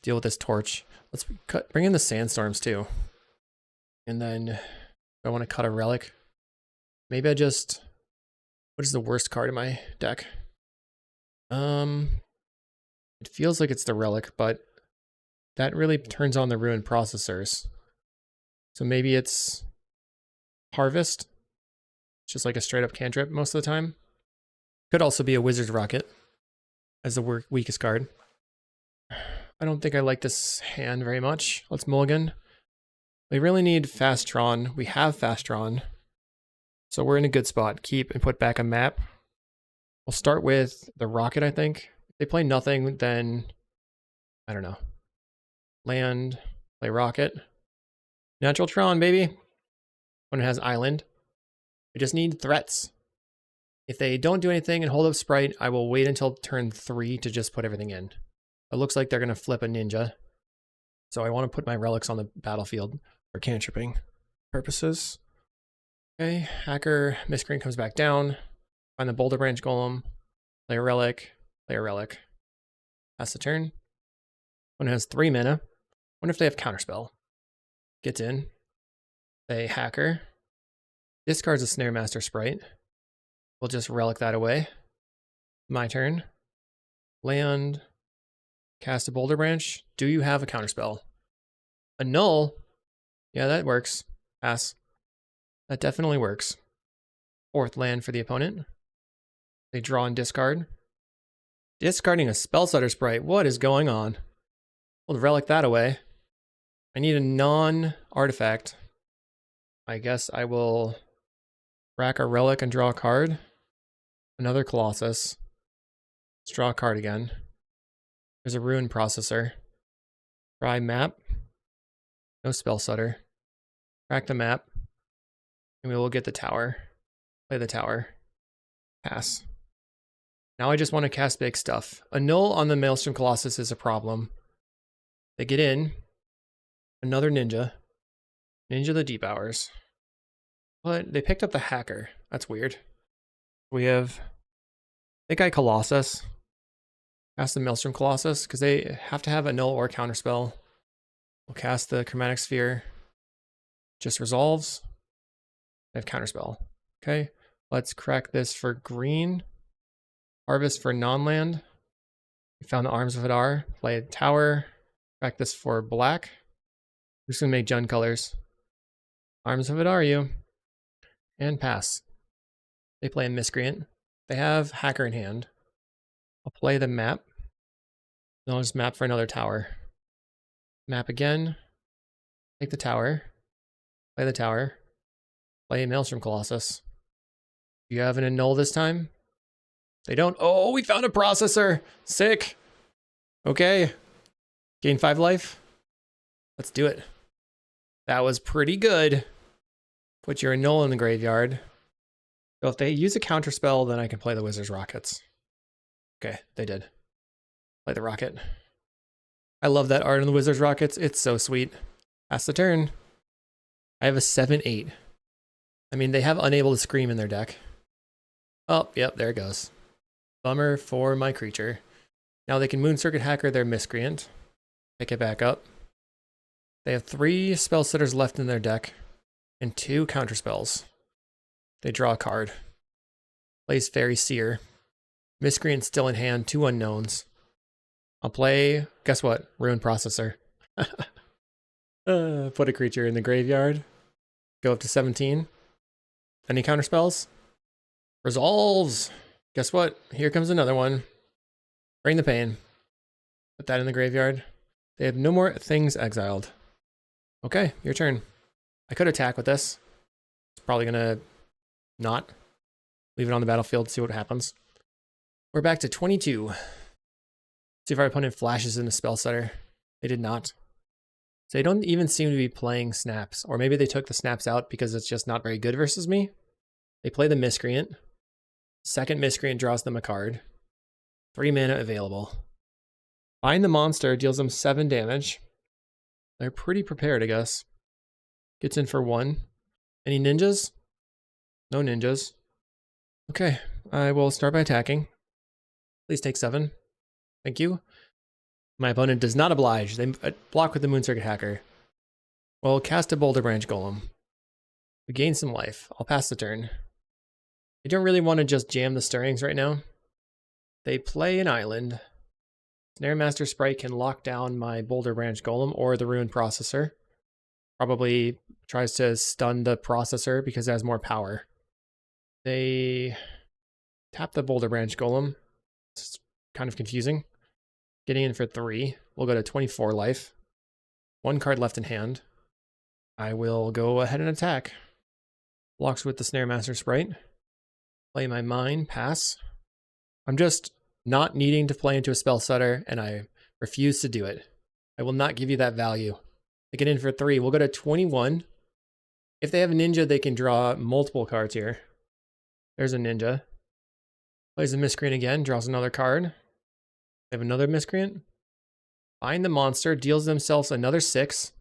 deal with this torch. Let's bring in the Sandstorms too. And then I want to cut a Relic. Maybe I just... What is the worst card in my deck? It feels like it's the Relic, but that really turns on the Ruin Processors. So maybe it's Harvest. It's just like a straight up cantrip most of the time. Could also be a Wizard's Rocket as the weakest card. I don't think I like this hand very much. Let's mulligan. We really need Fast Tron. We have Fast Tron. So we're in a good spot. Keep and put back a map. We'll start with the Rocket, I think. If they play nothing, then I don't know. Land, play Rocket. Natural Tron, baby. When it has Island. We just need threats. If they don't do anything and hold up Sprite, I will wait until turn 3 to just put everything in. It looks like they're going to flip a ninja. So I want to put my relics on the battlefield for cantripping purposes. Okay, Hacker, Miscreant comes back down. Find the Boulder Branch Golem. Play a relic. Play a relic. Pass the turn. One has 3 mana. Wonder if they have Counterspell. Gets in. Play Hacker. Discards a Snare Master Sprite. We'll just relic that away. My turn. Land. Cast a Boulder Branch. Do you have a Counterspell? Annul? Yeah, that works. Pass. That definitely works. 4th land for the opponent. They draw and discard. Discarding a Spellstutter Sprite. What is going on? We'll relic that away. I need a non-artifact. I guess I will rack a relic and draw a card. Another Colossus. Let's draw a card again. There's a Ruin Processor. Try map. No Spellstutter. Crack the map. And we will get the tower. Play the tower. Pass. Now I just want to cast big stuff. Annul on the Maelstrom Colossus is a problem. They get in. Another ninja. Ninja the Deep Hours. But they picked up the Hacker. That's weird. We have... I think I Colossus. Cast the Maelstrom Colossus, because they have to have Annul or Counterspell. We'll cast the Chromatic Sphere. Just resolves. I have Counterspell. Okay, let's crack this for green. Harvest for non-land. We found the Arms of Hadar. Play a tower. Crack this for black. I'm just going to make Jund colors. Arms of Hadar, you. And pass. They play a Miscreant. They have Hacker in hand. I'll play the map. Then I'll just map for another tower. Map again. Take the tower. Play the tower. Play Maelstrom Colossus. Do you have an Annul this time? They don't. Oh, we found a processor. Sick. Okay. Gain 5 life. Let's do it. That was pretty good. Put your Annul in the graveyard. So if they use a counterspell, then I can play the Wizard's Rockets. Okay, they did. Play the Rocket. I love that art on the Wizard's Rockets. It's so sweet. Pass the turn. I have a 7/8. I mean, they have Unable to Scream in their deck. Oh, yep, there it goes. Bummer for my creature. Now they can Moon Circuit Hacker their Miscreant. Pick it back up. They have 3 spell sitters left in their deck and 2 counterspells. They draw a card. Plays Fairy Seer. Miscreant still in hand, 2 unknowns. I'll play, guess what? Ruin Processor. Put a creature in the graveyard. Go up to 17. Any counterspells? Resolves. Guess what? Here comes another one. Bring the pain. Put that in the graveyard. They have no more things exiled. Okay, your turn. I could attack with this. It's probably gonna not. Leave it on the battlefield, see what happens. We're back to 22. See if our opponent flashes in a spell setter. They did not. So they don't even seem to be playing snaps. Or maybe they took the snaps out because it's just not very good versus me. They play the Miscreant. Second Miscreant draws them a card. 3 mana available. Bind the monster, deals them 7 damage. They're pretty prepared, I guess. Gets in for 1. Any ninjas? No ninjas. Okay, I will start by attacking. Please take 7. Thank you. My opponent does not oblige. They block with the Moon Circuit Hacker. Well, cast a Boulder Branch Golem. We gain some life. I'll pass the turn. I don't really want to just jam the stirrings right now. They play an island. Snare Master Sprite can lock down my Boulder Branch Golem or the Ruin Processor. Probably tries to stun the processor because it has more power. They tap the Boulder Branch Golem. It's kind of confusing. Getting in for 3. We'll go to 24 life. 1 card left in hand. I will go ahead and attack. Blocks with the Snare Master Sprite. Play my mine, pass. I'm just not needing to play into a spell setter, and I refuse to do it. I will not give you that value. I get in for 3. We'll go to 21. If they have a ninja, they can draw multiple cards here. There's a ninja. Plays a miscreant again, draws another card. They have another miscreant. Find the monster, deals themselves another 6.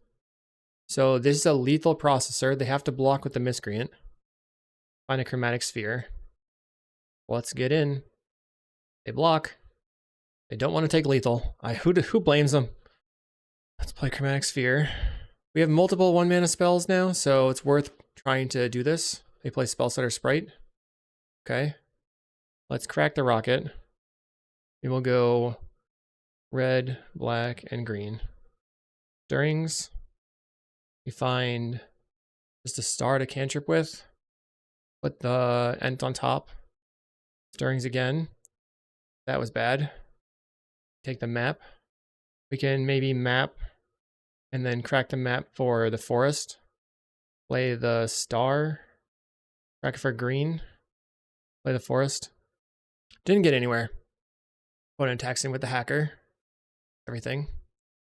So this is a lethal processor. They have to block with the miscreant. Find a chromatic sphere. Let's get in. They block. They don't want to take lethal. Who blames them? Let's play chromatic sphere. We have multiple 1-mana spells now, so it's worth trying to do this. They play Spellsetter Sprite. Okay. Let's crack the rocket. We will go red, black, and green. Stirrings. We find just a star to cantrip with. Put the Ent on top. Stirrings again. That was bad. Take the map. We can maybe map and then crack the map for the forest. Play the star. Crack it for green. Play the forest. Didn't get anywhere. Opponent attacks in with the hacker. Everything.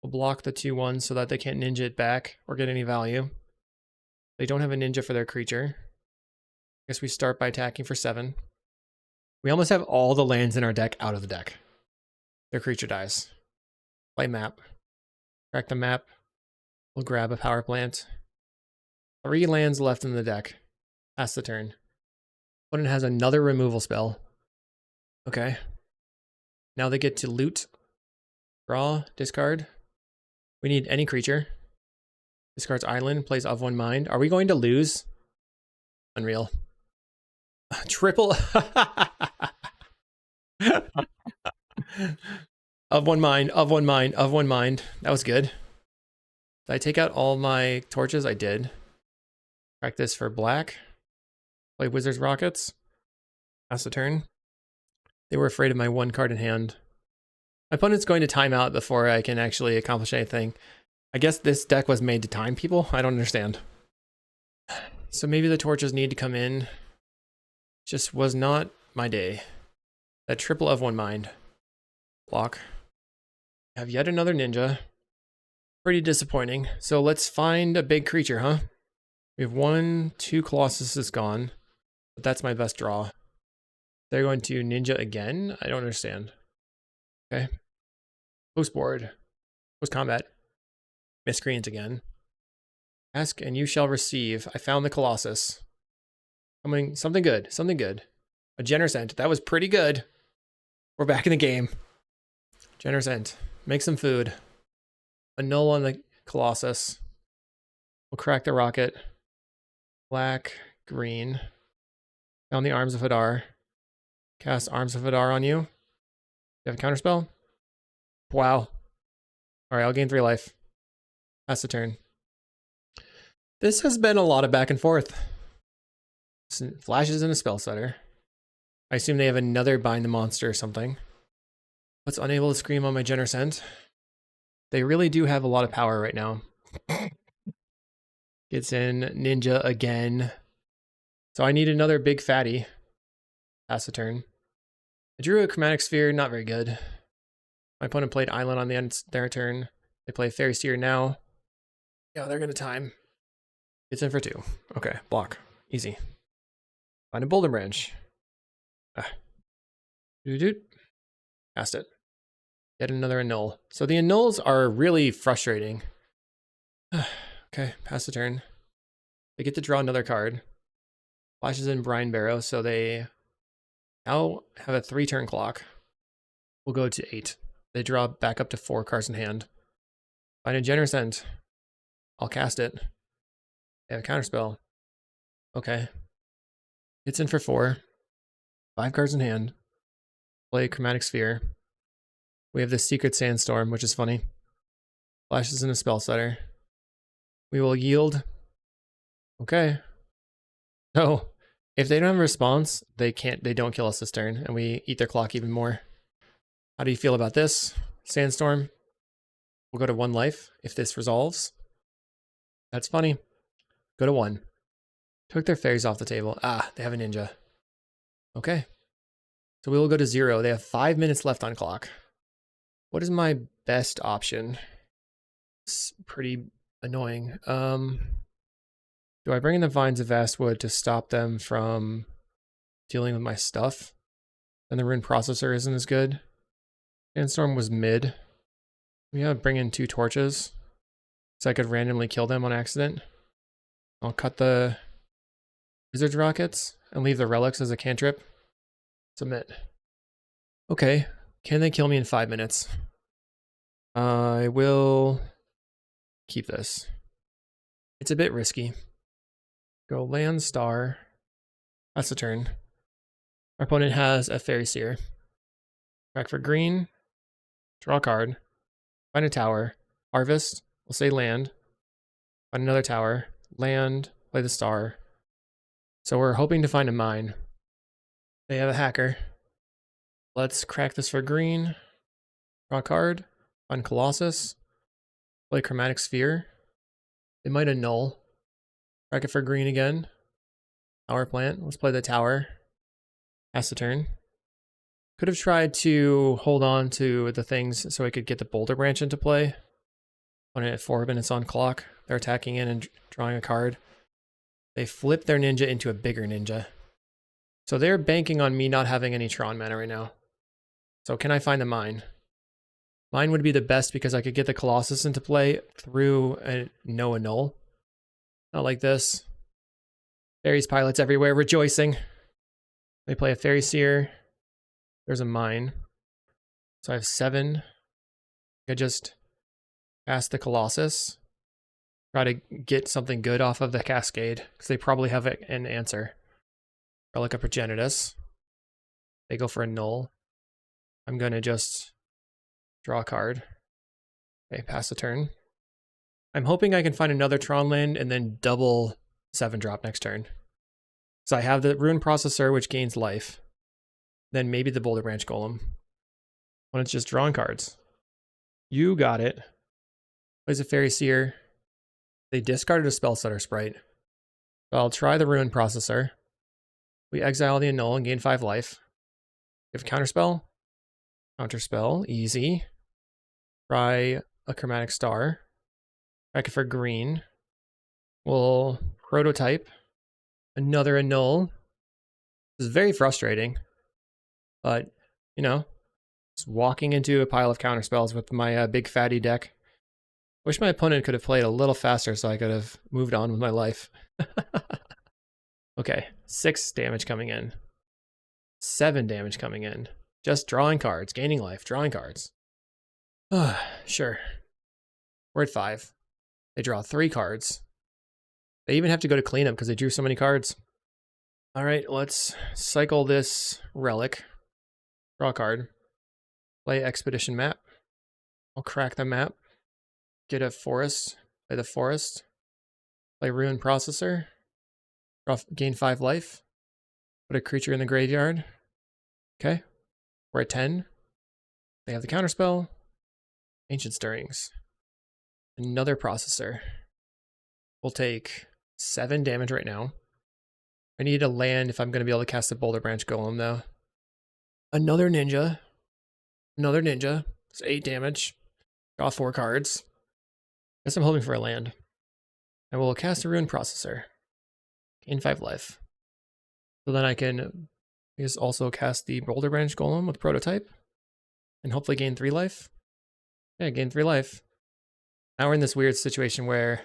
We'll block the 2/1 so that they can't ninja it back or get any value. They don't have a ninja for their creature. I guess we start by attacking for 7. We almost have all the lands in our deck out of the deck. Their creature dies. Play map. Crack the map. We'll grab a power plant. 3 lands left in the deck. Pass the turn. Opponent has another removal spell. Okay. Now they get to loot. Draw. Discard. We need any creature. Discards island. Plays of one mind. Are we going to lose? Unreal. Triple. Of one mind, of one mind, of one mind. That was good. Did I take out all my torches? I did. Crack this for black. Play Wizard's Rockets. Pass the turn. They were afraid of my 1 card in hand. My opponent's going to time out before I can actually accomplish anything. I guess this deck was made to time people? I don't understand. So maybe the torches need to come in. Just was not my day. That triple of one mind. Block. Have yet another ninja. Pretty disappointing. So let's find a big creature, huh? We have 1, 2 Colossus is gone. But that's my best draw. They're going to ninja again? I don't understand. Okay. Post board. Post combat. Miscreant again. Ask and you shall receive. I found the Colossus. Something good. Something good. A Generous Ent. That was pretty good. We're back in the game. Generous Ent. Make some food. A null on the Colossus. We'll crack the rocket. Black, green. Found the Arms of Hadar. Cast Arms of Hadar on you. You have a counterspell? Wow. Alright, I'll gain 3 life. Pass the turn. This has been a lot of back and forth. Flashes in a spell setter. I assume they have another Bind the Monster or something. What's unable to scream on my Generous Ent? They really do have a lot of power right now. Gets in ninja again. So I need another big fatty. Pass the turn. I drew a chromatic sphere, not very good. My opponent played island on the end of their turn. They play Fairy Seer now. Yeah, they're gonna time. It's in for 2. Okay, block. Easy. Find a Boulder Branch. Doot. Cast it. Get another annul. So the annuls are really frustrating. Okay, pass the turn. They get to draw another card. Flashes in Brine Barrow, so they now have a 3-turn clock. We'll go to 8. They draw back up to 4 cards in hand. Find a Generous Ent. I'll cast it. They have a counterspell. Okay. It's in for 4. 5 cards in hand. Play Chromatic Sphere. We have the Secret Sandstorm, which is funny. Flashes in a spell setter. We will yield. Okay. So, if they don't have a response, they don't kill us this turn, and we eat their clock even more. How do you feel about this? Sandstorm. We'll go to 1 life if this resolves. That's funny. Go to 1. Took their fairies off the table. Ah, they have a ninja. Okay. So we will go to 0. They have 5 minutes left on clock. What is my best option? It's pretty annoying. Do I bring in the Vines of Vastwood to stop them from dealing with my stuff? And the Rune Processor isn't as good. Sandstorm was mid. We have bring in 2 torches, so I could randomly kill them on accident. I'll cut the Wizard's Rockets and leave the relics as a cantrip. Submit. Okay, can they kill me in 5 minutes? I will keep this. It's a bit risky. Go land star. That's the turn. Our opponent has a Fairy Seer. Back for green. Draw a card. Find a tower. Harvest. We'll say land. Find another tower. Land. Play the star. So we're hoping to find a mine. They have a hacker. Let's crack this for green. Draw a card. Find Colossus. Play Chromatic Sphere. They might annul. Crack it for green again. Tower plant. Let's play the tower. Pass the turn. Could have tried to hold on to the things so I could get the Boulder Branch into play. On it at 4 minutes on clock. They're attacking in and drawing a card. They flip their ninja into a bigger ninja. So they're banking on me not having any Tron mana right now. So can I find a mine? Mine would be the best because I could get the Colossus into play through a no annul. Not like this. Fairies pilots everywhere rejoicing. They play a Fairy Seer. There's a mine. So I have 7. I just pass the Colossus. Try to get something good off of the Cascade, because they probably have an answer. Relic of Progenitus. They go for a null. I'm going to just draw a card. Okay, pass the turn. I'm hoping I can find another Tron land and then double 7-drop next turn. So I have the Rune Processor, which gains life. Then maybe the Boulder Branch Golem. When it's just drawing cards. You got it. Plays a Fairy Seer. They discarded a Spellstutter Sprite. So I'll try the Rune Processor. We exile the Annul and gain 5 life. We have a Counterspell. Counterspell, easy. Try a Chromatic Star. Crack it for green. We'll prototype. Another Annul. This is very frustrating. But, you know, just walking into a pile of counterspells with my big fatty deck. Wish my opponent could have played a little faster so I could have moved on with my life. Okay, 6 damage coming in. 7 damage coming in. Just drawing cards, gaining life, drawing cards. Sure. We're at 5. They draw 3 cards. They even have to go to cleanup because they drew so many cards. All right, let's cycle this relic. Draw a card. Play Expedition Map. I'll crack the map. Get a forest. Play the forest. Play Rune Processor. Gain 5 life. Put a creature in the graveyard. Okay. We're at 10. They have the counterspell. Ancient Stirrings. Another processor. We'll take 7 damage right now. I need a land if I'm going to be able to cast the Boulder Branch Golem, though. Another ninja. Another ninja. It's 8 damage. Draw 4 cards. Guess I'm hoping for a land. I will cast a Rune Processor. Gain 5 life. So then I can also cast the Boulder Branch Golem with Prototype. And hopefully gain 3 life. Yeah, gain 3 life. Now we're in this weird situation where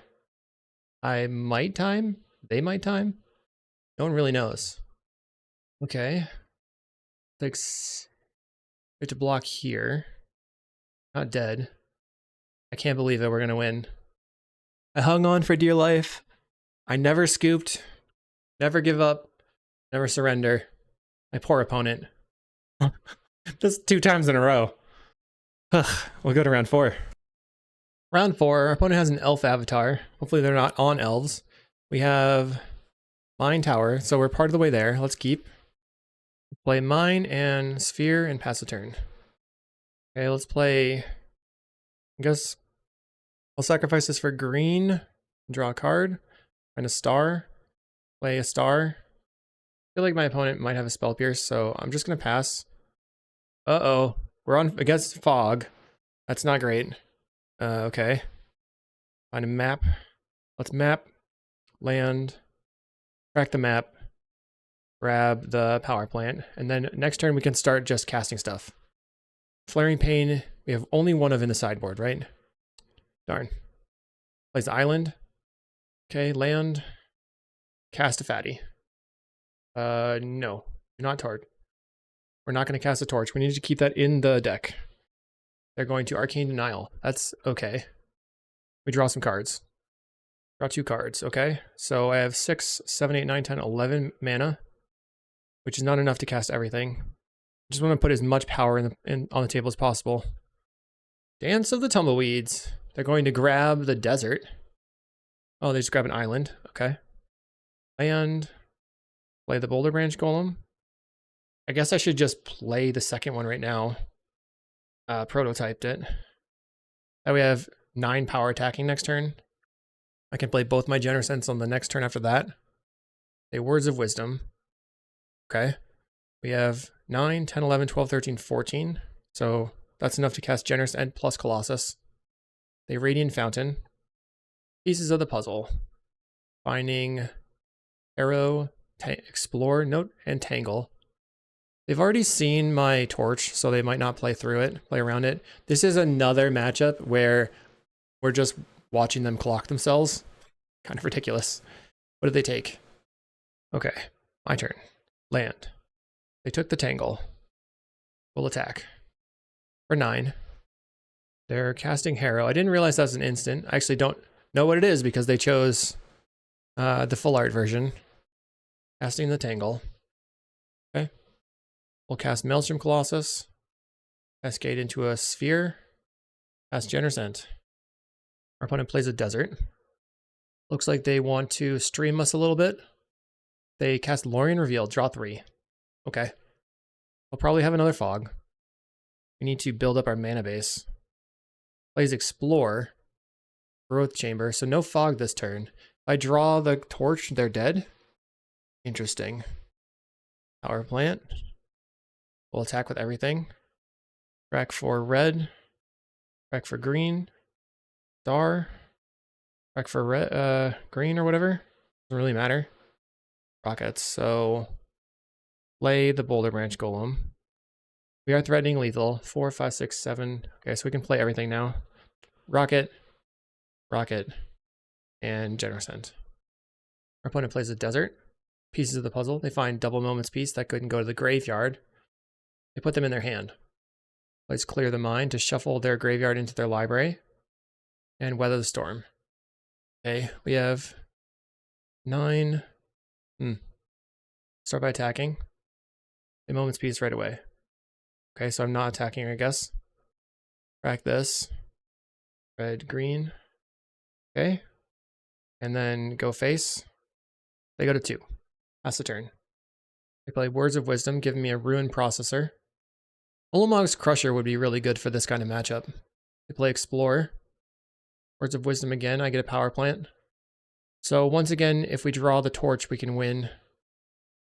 I might time. They might time. No one really knows. Okay. Like, we have to block here. Not dead. I can't believe that we're going to win. I hung on for dear life. I never scooped. Never give up. Never surrender. My poor opponent. Just 2 times in a row. We'll go to round 4. Round 4, our opponent has an elf avatar. Hopefully they're not on elves. We have Mine Tower, so we're part of the way there. Let's keep. Play Mine and Sphere and pass a turn. Okay, let's play... I guess I'll sacrifice this for green. Draw a card. Find a star. Play a star. I feel like my opponent might have a Spell Pierce, so I'm just going to pass. Uh-oh. We're on against fog. That's not great. Okay. Find a map. Let's map. land, crack the map, grab the power plant, and then next turn we can start just casting stuff. Flaring Pain, we have only one of in the sideboard, right? Darn. Plays the island. Okay, land. Cast a fatty. No, not torch. We're not going to cast a torch. We need to keep that in the deck. They're going to Arcane Denial. That's okay. We draw some cards. Draw 2 cards, okay? So I have 6, 7, 8, 9, 10, 11 mana, which is not enough to cast everything. Just want to put as much power on the table as possible. Dance of the Tumbleweeds. They're going to grab the desert. Oh, they just grab an island. Okay. Land. Play the Boulder Branch Golem. I guess I should just play the second one right now. Prototyped it. Now we have 9 power attacking next turn. I can play both my Generous Sense on the next turn after that. A Words of Wisdom. Okay. We have 9, 10, 11, 12, 13, 14. So that's enough to cast Generous End plus Colossus. A Radiant Fountain. Pieces of the Puzzle. Finding Arrow, Explore, Note, and Tangle. They've already seen my Torch, so they might not play around it. This is another matchup where we're just watching them clock themselves. Kind of ridiculous. What did they take? Okay, my turn. Land. They took the Tangle. We'll attack. For 9. They're casting Harrow. I didn't realize that was an instant. I actually don't know what it is because they chose the full art version. Casting the Tangle. Okay. We'll cast Maelstrom Colossus. Cascade into a Sphere. Cast Generous End. Our opponent plays a Desert. Looks like they want to stream us a little bit. They cast Lorien Reveal. Draw 3. Okay. We'll probably have another Fog. We need to build up our mana base. Plays Explore. Growth Chamber. So no Fog this turn. If I draw the Torch, they're dead. Interesting. Power Plant. We'll attack with everything. Crack for red. Crack for green. Star. Crack for red, green or whatever. Doesn't really matter. Rockets. So play the Boulder Branch Golem. We are threatening lethal. 4, 5, 6, 7. Okay, so we can play everything now. Rocket. Rocket. And Generous End. Our opponent plays a Desert. Pieces of the puzzle. They find Double Moment's Piece that couldn't go to the graveyard. They put them in their hand. Plays Clear the Mind to shuffle their graveyard into their library. And Weather the Storm. Okay, we have 9. Start by attacking. A Moment's Peace right away. Okay, so I'm not attacking, I guess. Crack this. Red, green. Okay. And then go face. They go to 2. That's the turn. They play Words of Wisdom, giving me a Ruin Processor. Ulamog's Crusher would be really good for this kind of matchup. They play Explore. Words of Wisdom again, I get a Power Plant. So once again, if we draw the Torch, we can win.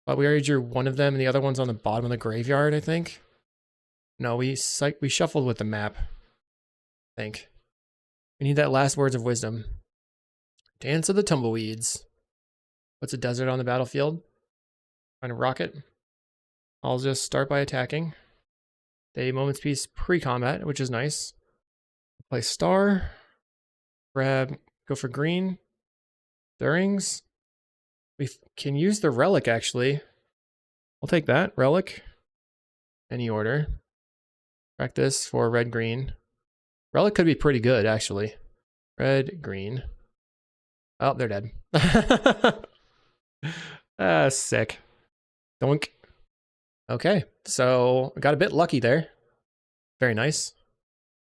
But we already drew one of them, and the other one's on the bottom of the graveyard, I think. No, we shuffled with the map, I think. We need that last Words of Wisdom. Dance of the Tumbleweeds. Puts a desert on the battlefield. Find a rocket. I'll just start by attacking. They Moment's Peace pre-combat, which is nice. Play Star. Grab, go for green. Stirrings. We can use the Relic, actually. I'll take that. Relic. Any order. Crack this for red, green. Relic could be pretty good, actually. Red, green. Oh, they're dead. Sick. Doink. Okay, so I got a bit lucky there. Very nice.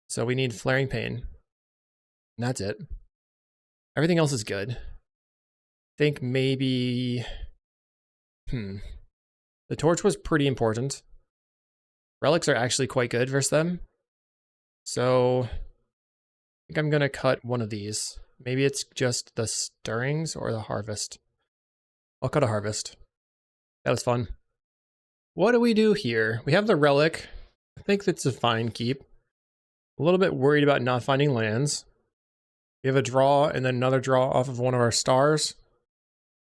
So we need Flaring Pain. And that's it. Everything else is good. I think maybe... The Torch was pretty important. Relics are actually quite good versus them. So I think I'm going to cut one of these. Maybe it's just the Stirrings or the Harvest. I'll cut a Harvest. That was fun. What do we do here? We have the Relic. I think that's a fine keep. A little bit worried about not finding lands. We have a draw and then another draw off of one of our stars.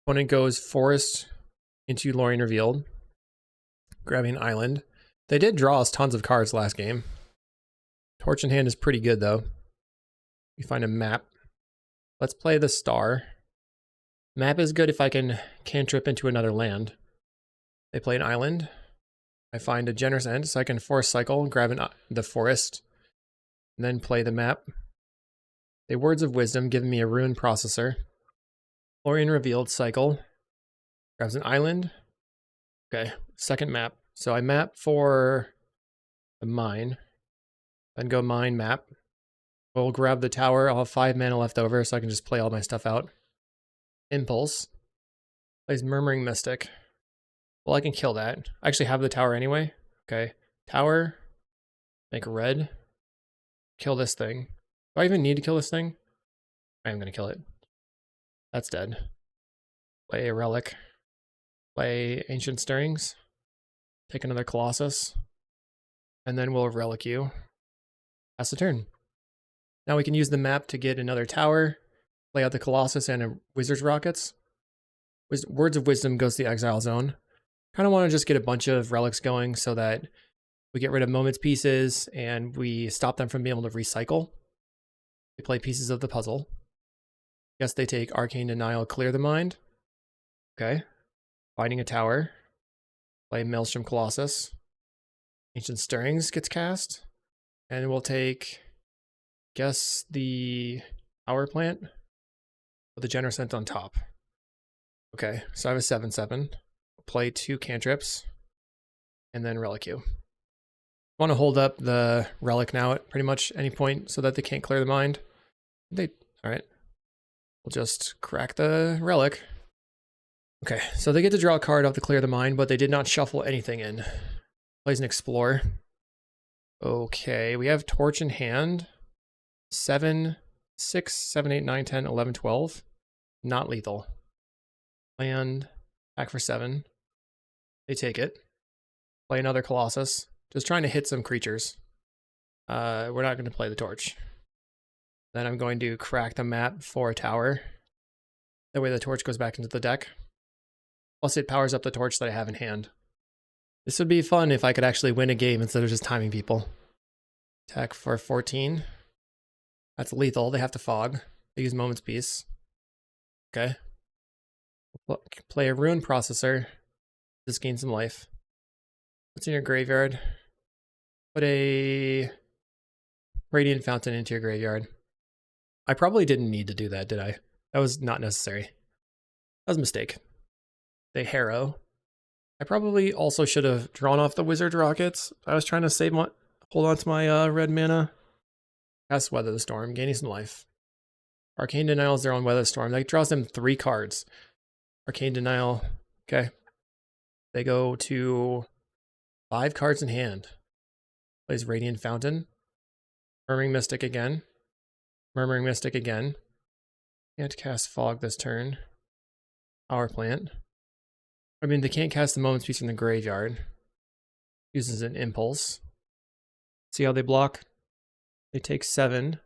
Opponent goes Forest into Lorien Revealed, grabbing an island. They did draw us tons of cards last game. Torch in hand is pretty good though. We find a map. Let's play the star. Map is good if I can cantrip into another land. They play an island. I find a generous end so I can force cycle, grab the forest, and then play the map. They Words of Wisdom, giving me a Ruin Processor. Lorien Revealed, cycle. Grabs an island. Okay, second map. So I map for the mine. Then go mine, map. We'll grab the tower. I'll have 5 mana left over so I can just play all my stuff out. Impulse. Plays Murmuring Mystic. Well, I can kill that. I actually have the tower anyway. Okay. Tower. Make red. Kill this thing. Do I even need to kill this thing? I am going to kill it. That's dead. Play a relic. Play Ancient Stirrings. Take another Colossus. And then we'll relic you. Pass the turn. Now we can use the map to get another tower. Play out the Colossus and a Wizard's Rockets. Words of Wisdom goes to the Exile Zone. Kind of want to just get a bunch of relics going so that we get rid of Moment's pieces and we stop them from being able to recycle. They play pieces of the puzzle. Guess they take Arcane Denial, Clear the Mind. Okay. Finding a tower. Play Maelstrom Colossus. Ancient Stirrings gets cast. And we'll take, guess, the Power Plant with the Generous Scent on top. Okay, so I have a 7/7. Play 2 cantrips. And then relic you. I want to hold up the relic now at pretty much any point so that they can't clear the mind. Alright. We'll just crack the relic. Okay, so they get to draw a card off to clear the mind, but they did not shuffle anything in. Plays an Explore. Okay, we have Torch in hand. 7, 6, 7, 8, 9, 10, 11, 12. Not lethal. Land. Back for 7. They take it. Play another Colossus. Just trying to hit some creatures. We're not going to play the Torch. Then I'm going to crack the map for a tower. That way the Torch goes back into the deck. Plus it powers up the Torch that I have in hand. This would be fun if I could actually win a game instead of just timing people. Attack for 14. That's lethal. They have to fog. They use Moment's Peace. Okay. Play a Ruin Processor. Just gain some life. What's in your graveyard? Put a Radiant Fountain into your graveyard. I probably didn't need to do that, did I? That was not necessary. That was a mistake. They Harrow. I probably also should have drawn off the Wizard Rockets. I was trying to save my, hold on to my red mana. Cast Weather the Storm, gaining some life. Arcane Denial is their own Weather Storm. That draws them 3 cards. Arcane Denial. Okay. They go to 5 cards in hand. Plays Radiant Fountain. Murmuring Mystic again. Murmuring Mystic again. Can't cast Fog this turn. Power Plant. I mean, they can't cast the Moment's Peace from the graveyard. Uses an Impulse. See how they block? They take 7.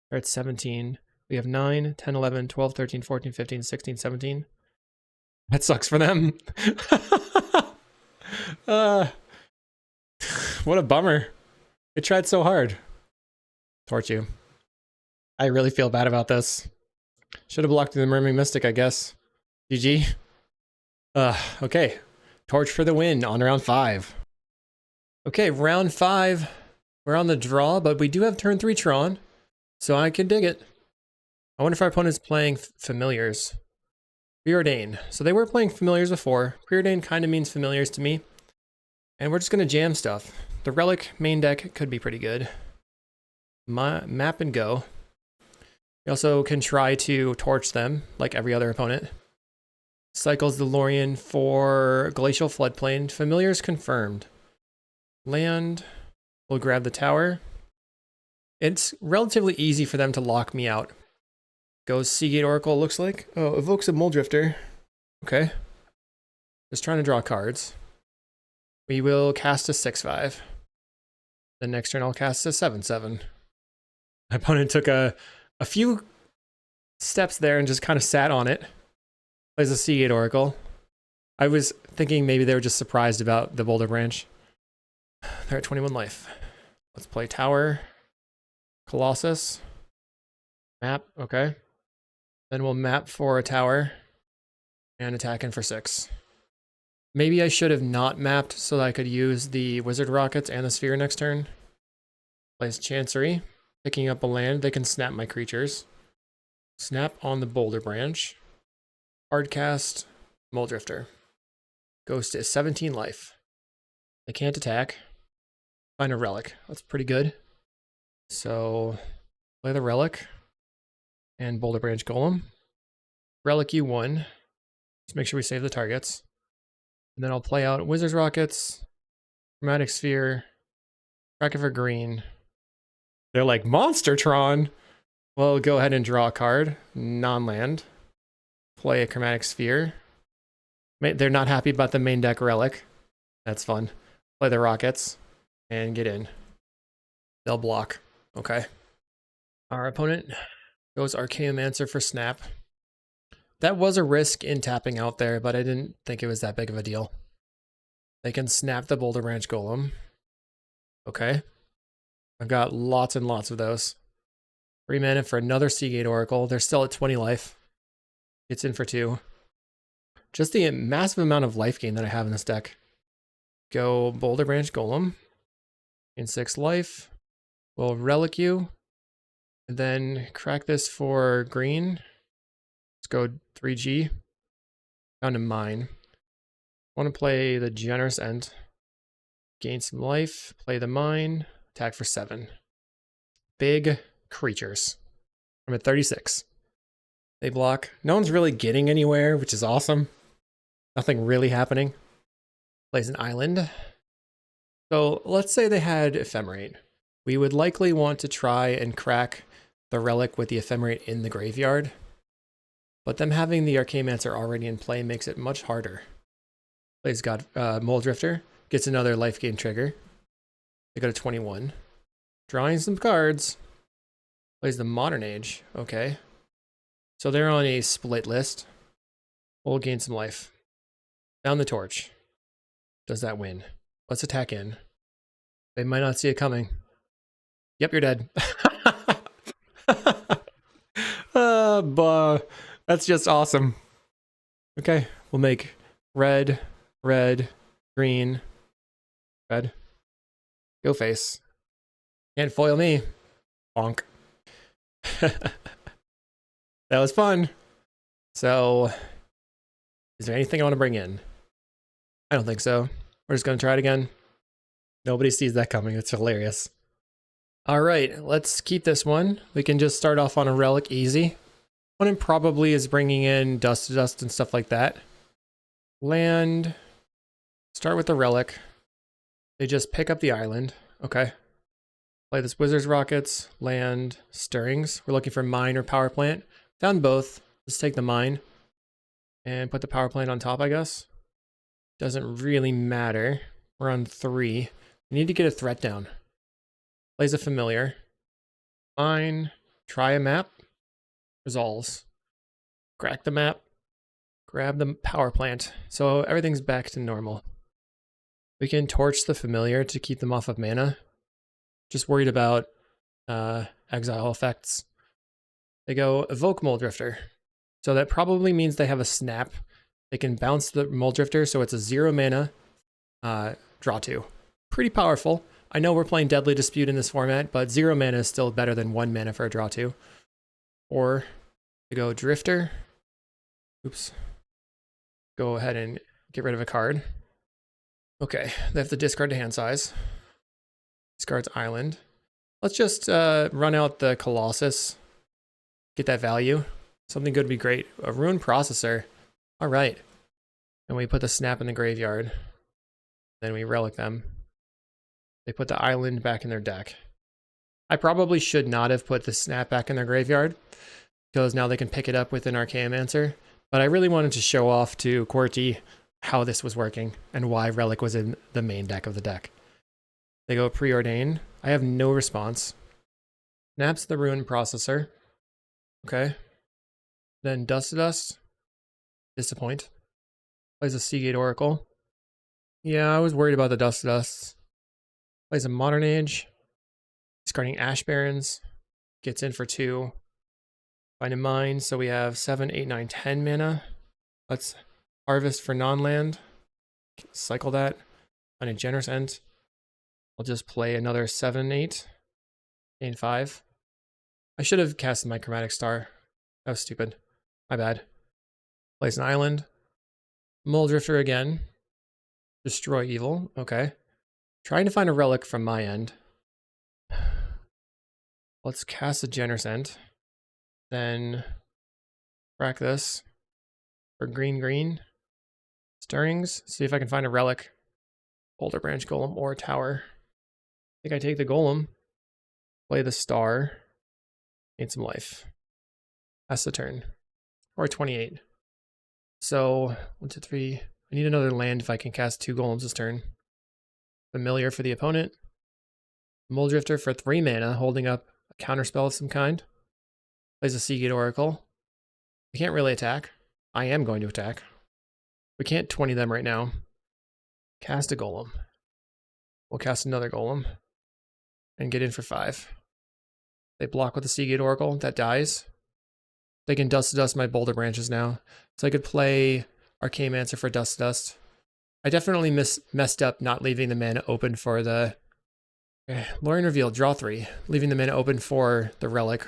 They're at 17. We have 9, 10, 11, 12, 13, 14, 15, 16, 17. That sucks for them. What a bummer. They tried so hard. Torch you. I really feel bad about this. Should have blocked the Murmuring Mystic, I guess. GG. Okay. Torch for the win on round 5. Okay, round 5. We're on the draw, but we do have turn 3 Tron, so I can dig it. I wonder if our opponent's playing Familiars. Preordain. So they were playing Familiars before. Preordain kind of means Familiars to me. And we're just going to jam stuff. The Relic main deck could be pretty good. Map and go. You also can try to torch them, like every other opponent. Cycles the Lorien for Glacial Floodplain. Familiars confirmed. Land. We'll grab the tower. It's relatively easy for them to lock me out. Goes Seagate Oracle, looks like. Oh, evokes a Muldrifter. Okay. Just trying to draw cards. We will cast a 6/5. The next turn I'll cast a 7/7. My opponent took a few steps there and just kind of sat on it. Plays a Seagate Oracle. I was thinking maybe they were just surprised about the Boulder Branch. They're at 21 life. Let's play Tower. Colossus. Map, okay. Then we'll map for a tower. And attack in for 6. Maybe I should have not mapped so that I could use the Wizard Rockets and the Sphere next turn. Plays Chancery. Picking up a land, they can snap my creatures. Snap on the Boulder Branch. Hardcast, Muldrifter. Goes to 17 life. They can't attack. Find a Relic. That's pretty good. So, play the Relic. And Boulder Branch Golem. Relic U1. Let's make sure we save the targets. And then I'll play out Wizard's Rockets, Chromatic Sphere, Tracker for green. They're like, Monster Tron! Well, go ahead and draw a card. Non-land. Play a Chromatic Sphere. They're not happy about the main deck Relic. That's fun. Play the Rockets. And get in. They'll block. Okay. Our opponent goes Archaeomancer for snap. That was a risk in tapping out there, but I didn't think it was that big of a deal. They can snap the Boulder Branch Golem. Okay. I've got lots and lots of those. 3 mana for another Seagate Oracle. They're still at 20 life. It's in for 2. Just the massive amount of life gain that I have in this deck. Go Boulder Branch Golem. In 6 life. We'll Relic you. And then crack this for green. Let's go 3G. Down to mine. Want to play the Generous End. Gain some life. Play the mine. Attack for 7. Big creatures. I'm at 36. They block. No one's really getting anywhere, which is awesome. Nothing really happening. Plays an island. So let's say they had Ephemerate. We would likely want to try and crack the Relic with the Ephemerate in the graveyard. But them having the Archaeomancer already in play makes it much harder. Plays Muldrifter. Gets another life gain trigger. They go to 21. Drawing some cards. Plays the Modern Age. Okay. So they're on a split list. We'll gain some life. Down the torch. Does that win? Let's attack in. They might not see it coming. Yep, you're dead. That's just awesome. Okay, we'll make red, red, green, red. Go face. Can't foil me. Bonk. That was fun. So, is there anything I want to bring in? I don't think so. We're just going to try it again. Nobody sees that coming. It's hilarious. All right, let's keep this one. We can just start off on a Relic easy. One probably is bringing in Dust to Dust and stuff like that. Land. Start with the Relic. They just pick up the island. Okay. Play this Wizard's Rockets, land, Stirrings. We're looking for mine or power plant. Found both. Let's take the mine and put the power plant on top, I guess. Doesn't really matter. We're on 3. We need to get a threat down. Plays a familiar. Mine. Try a map. Resolves. Crack the map. Grab the power plant. So everything's back to normal. We can torch the familiar to keep them off of mana. Just worried about exile effects. They go evoke Muldrifter. So that probably means they have a snap. They can bounce the Muldrifter, so it's a 0 mana draw 2. Pretty powerful. I know we're playing Deadly Dispute in this format, but 0 mana is still better than 1 mana for a draw 2. Or they go Drifter. Oops. Go ahead and get rid of a card. Okay, they have to discard to hand size. Discards Island. Let's just run out the Colossus. Get that value. Something good would be great. A Ruin Processor. All right. And we put the snap in the graveyard. Then we relic them. They put the island back in their deck. I probably should not have put the snap back in their graveyard, because now they can pick it up with an Archaeomancer. But I really wanted to show off to Qwerty how this was working and why Relic was in the main deck of the deck. They go Preordain. I have no response. Snaps the Ruin Processor. Okay. Then Dust to Dust. Disappoint. Plays a Seagate Oracle. Yeah, I was worried about the Dust to Dusts. Plays a Modern Age. Discarding Ash Barrens. Gets in for 2. Find a Mine, so we have 7, 8, 9, 10 mana. Let's harvest for non-land. Cycle that. Find a Generous End. I'll just play another 7, 8. Gain 5. I should have casted my Chromatic Star. That was stupid. My bad. Plays an island. Muldrifter again. Destroy evil. Okay. Trying to find a relic from my end. Let's cast a Generous End. Then crack this for green. Stirrings. See if I can find a relic. Boulder Branch Golem or Tower. I think I take the Golem. Play the Star. Gain some life. That's the turn. Or 28. So 1, 2, 3. I need another land if I can cast 2 golems this turn. Familiar for the opponent. Muldrifter for 3 mana, holding up a counterspell of some kind. Plays a Seagate Oracle. We can't really attack. I am going to attack. We can't 20 them right now. Cast a golem. We'll cast another golem. And get in for 5. They block with the Seagate Oracle. That dies. They can Dust to Dust my Boulder Branches now. So I could play Archaeomancer for Dust to Dust. I definitely messed up not leaving the mana open for the... Lorien Reveal, draw 3. Leaving the mana open for the relic.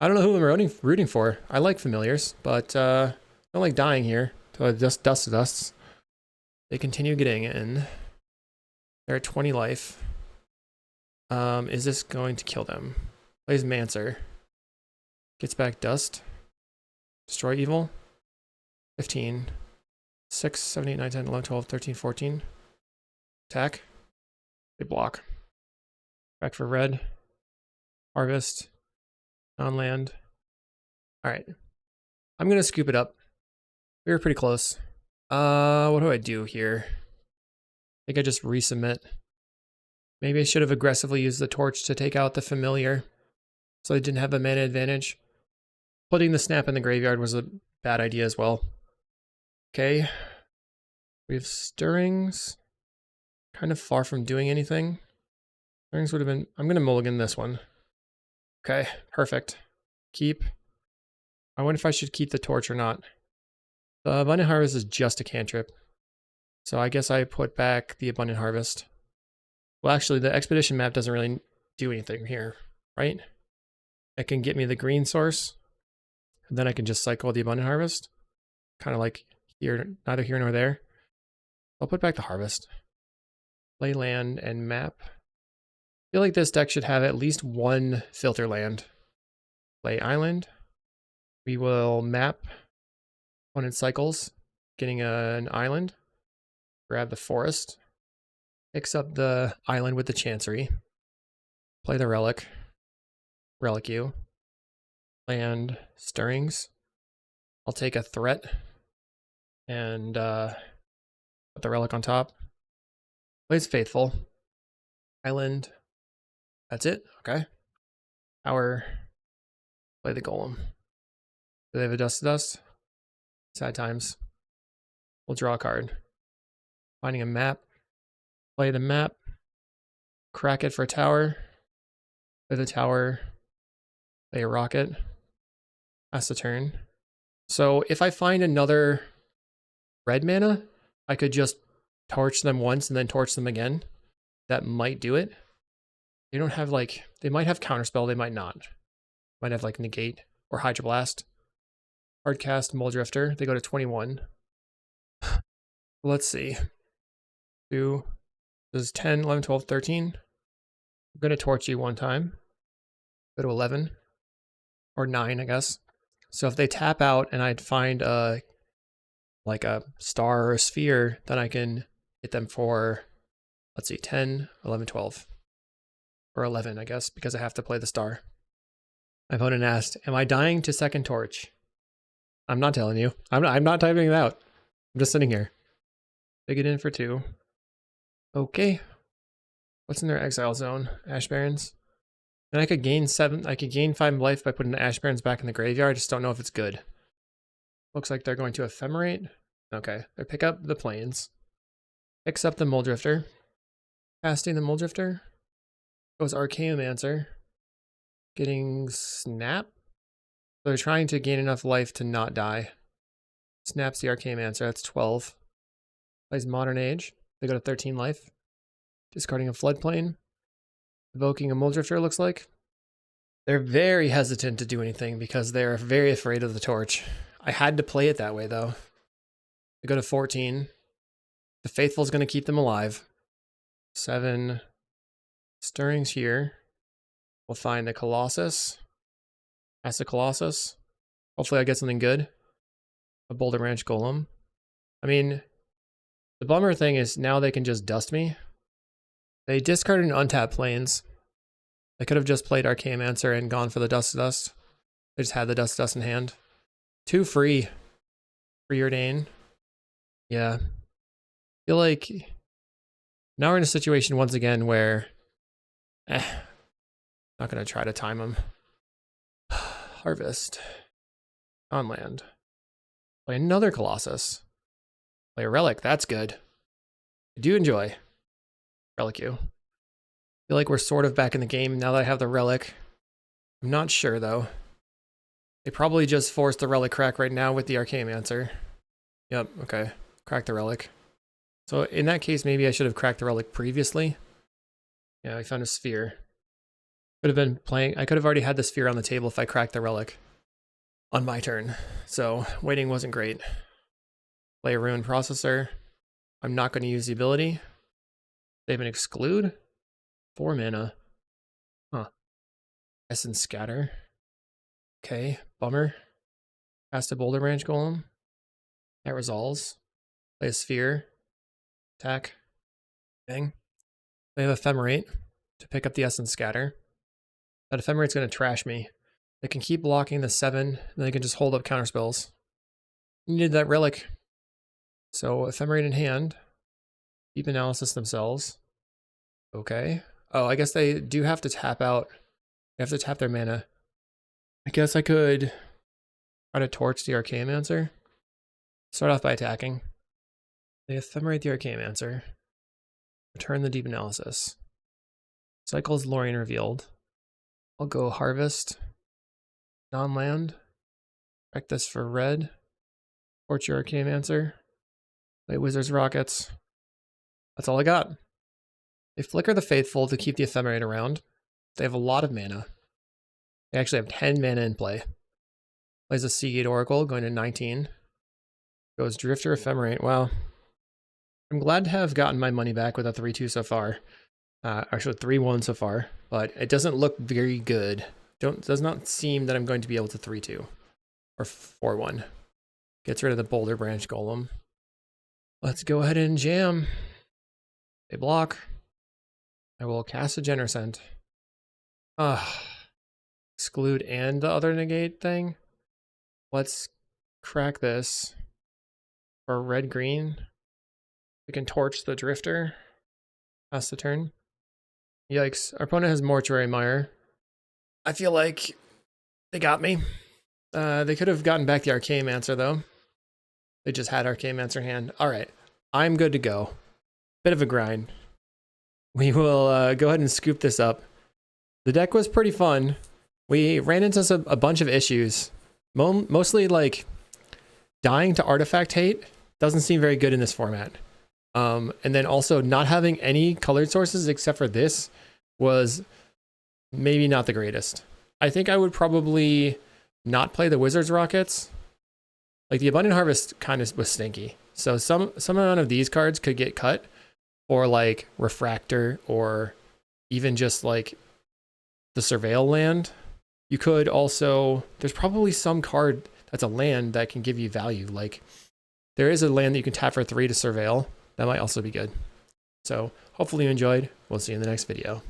I don't know who I'm rooting for. I like familiars, but I don't like dying here. So just Dust to Dusts. They continue getting in. They're at 20 life. Is this going to kill them? Plays Mancer. Gets back Dust. Destroy evil. 15. 6, 7, 8, 9, 10, 11, 12, 13, 14. Attack. They block. Back for red. Harvest. Non-land. Alright. I'm going to scoop it up. We were pretty close. What do I do here? I think I just resubmit. Maybe I should have aggressively used the torch to take out the familiar, so I didn't have a mana advantage. Putting the snap in the graveyard was a bad idea as well. Okay. We have Stirrings. Kind of far from doing anything. Stirrings would have been... I'm going to mulligan this one. Okay, perfect. Keep. I wonder if I should keep the torch or not. The Abundant Harvest is just a cantrip. So I guess I put back the Abundant Harvest. Well, actually, the Expedition map doesn't really do anything here, right? It can get me the green source, and then I can just cycle the Abundant Harvest. Kind of like here, neither here nor there. I'll put back the Harvest. Play land and map. I feel like this deck should have at least one filter land. Play island. We will map when it cycles, getting an island. Grab the forest. Picks up the island with the Chancery. Play the relic. Relic you. Land Stirrings. I'll take a threat and put the relic on top. Plays Faithful. Island. That's it. Okay. Tower. Play the Golem. Do they have a Dust to Dust? Sad times. We'll draw a card. Finding a map. Play the map. Crack it for a tower. Play the tower. Play a rocket. Pass the turn. So if I find another red mana, I could just torch them once and then torch them again. That might do it. They don't have like... They might have Counterspell, they might not. Might have like Negate or Hydroblast. Hardcast Muldrifter. They go to 21. Let's see. 2. This is 10, 11, 12, 13. I'm going to torch you one time. Go to 11. Or 9, I guess. So if they tap out and I'd find a like a star or a sphere, then I can hit them for, let's see, 10, 11, 12. Or 11, I guess, because I have to play the star. My opponent asked, am I dying to second torch? I'm not telling you. I'm not typing it out. I'm just sitting here. They get in for 2. Okay. What's in their exile zone? Ash Barrens. And I could gain 7. I could gain 5 life by putting the Ash Barrens back in the graveyard. I just don't know if it's good. Looks like they're going to Ephemerate. Okay, they pick up the plains. Picks up the Muldrifter. Casting the Muldrifter. Goes Archaeomancer. Getting Snap. So they're trying to gain enough life to not die. Snaps the Archaeomancer, that's 12. Plays Modern Age. They go to 13 life. Discarding a Floodplain. Evoking a Muldrifter, looks like. They're very hesitant to do anything because they're very afraid of the torch. I had to play it that way, though. They go to 14. The Faithful's going to keep them alive. 7 Stirrings here. We'll find the Colossus. That's the Colossus. Hopefully I get something good. A Boulder Branch Golem. I mean, the bummer thing is now they can just dust me. They discarded an untapped plains. They could have just played Archaeomancer and gone for the Dust to Dust. They just had the Dust to Dust in hand. 2 free. Preordain. Yeah. I feel like now we're in a situation once again where not going to try to time them. Harvest. On land. Play another Colossus. Play a Relic. That's good. I do enjoy Relic you. Feel like we're sort of back in the game now that I have the Relic. I'm not sure though. They probably just forced the Relic crack right now with the Archaeomancer. Yep, okay. Crack the Relic. So in that case, maybe I should have cracked the Relic previously. Yeah, I found a Sphere. Could have been playing, I could have already had the Sphere on the table if I cracked the Relic on my turn. So waiting wasn't great. Play a Ruin Processor. I'm not going to use the ability. They have an Exclude. 4 mana. Huh. Essence Scatter. Okay, bummer. Cast a Boulder Branch Golem. That resolves. Play a Sphere. Attack. Bang. They have Ephemerate to pick up the Essence Scatter. That Ephemerate's going to trash me. They can keep blocking the 7, and they can just hold up counterspells. Needed that Relic. So Ephemerate in hand. Deep Analysis themselves. Okay. Oh, I guess they do have to tap out. They have to tap their mana. I guess I could try to torch the Archaeomancer. Start off by attacking. They Ephemerate the Archaeomancer. Return the Deep Analysis. Cycles Lorien revealed. I'll go Harvest. Non-land. Check this for red. Torch your Archaeomancer. Play Wizard's Rockets. That's all I got. They flicker the Faithful to keep the Ephemerate around. They have a lot of mana. They actually have 10 mana in play. Plays a Seagate Oracle, going to 19. Goes Drifter Ephemerate. Wow. I'm glad to have gotten my money back with a 3-2 so far. Actually 3-1 so far, but it doesn't look very good. Does not seem that I'm going to be able to 3-2 or 4-1. Gets rid of the Boulder Branch Golem. Let's go ahead and jam. They block. I will cast a Genercent. Exclude and the other negate thing. Let's crack this. For red-green. We can torch the Drifter. Pass the turn. Yikes. Our opponent has Mortuary Mire. I feel like they got me. They could have gotten back the Archaeomancer, though. They just had Archaeomancer in hand. Alright. I'm good to go. Bit of a grind. We will go ahead and scoop this up. The deck was pretty fun. We ran into a bunch of issues. Mostly, like, dying to Artifact Hate doesn't seem very good in this format. And then also not having any colored sources except for this was maybe not the greatest. I think I would probably not play the Wizard's Rockets. Like, the Abundant Harvest kind of was stinky. So some amount of these cards could get cut, or like Refractor, or even just like the Surveil land. You could also, there's probably some card that's a land that can give you value. Like, there is a land that you can tap for 3 to Surveil. That might also be good. So hopefully you enjoyed. We'll see you in the next video.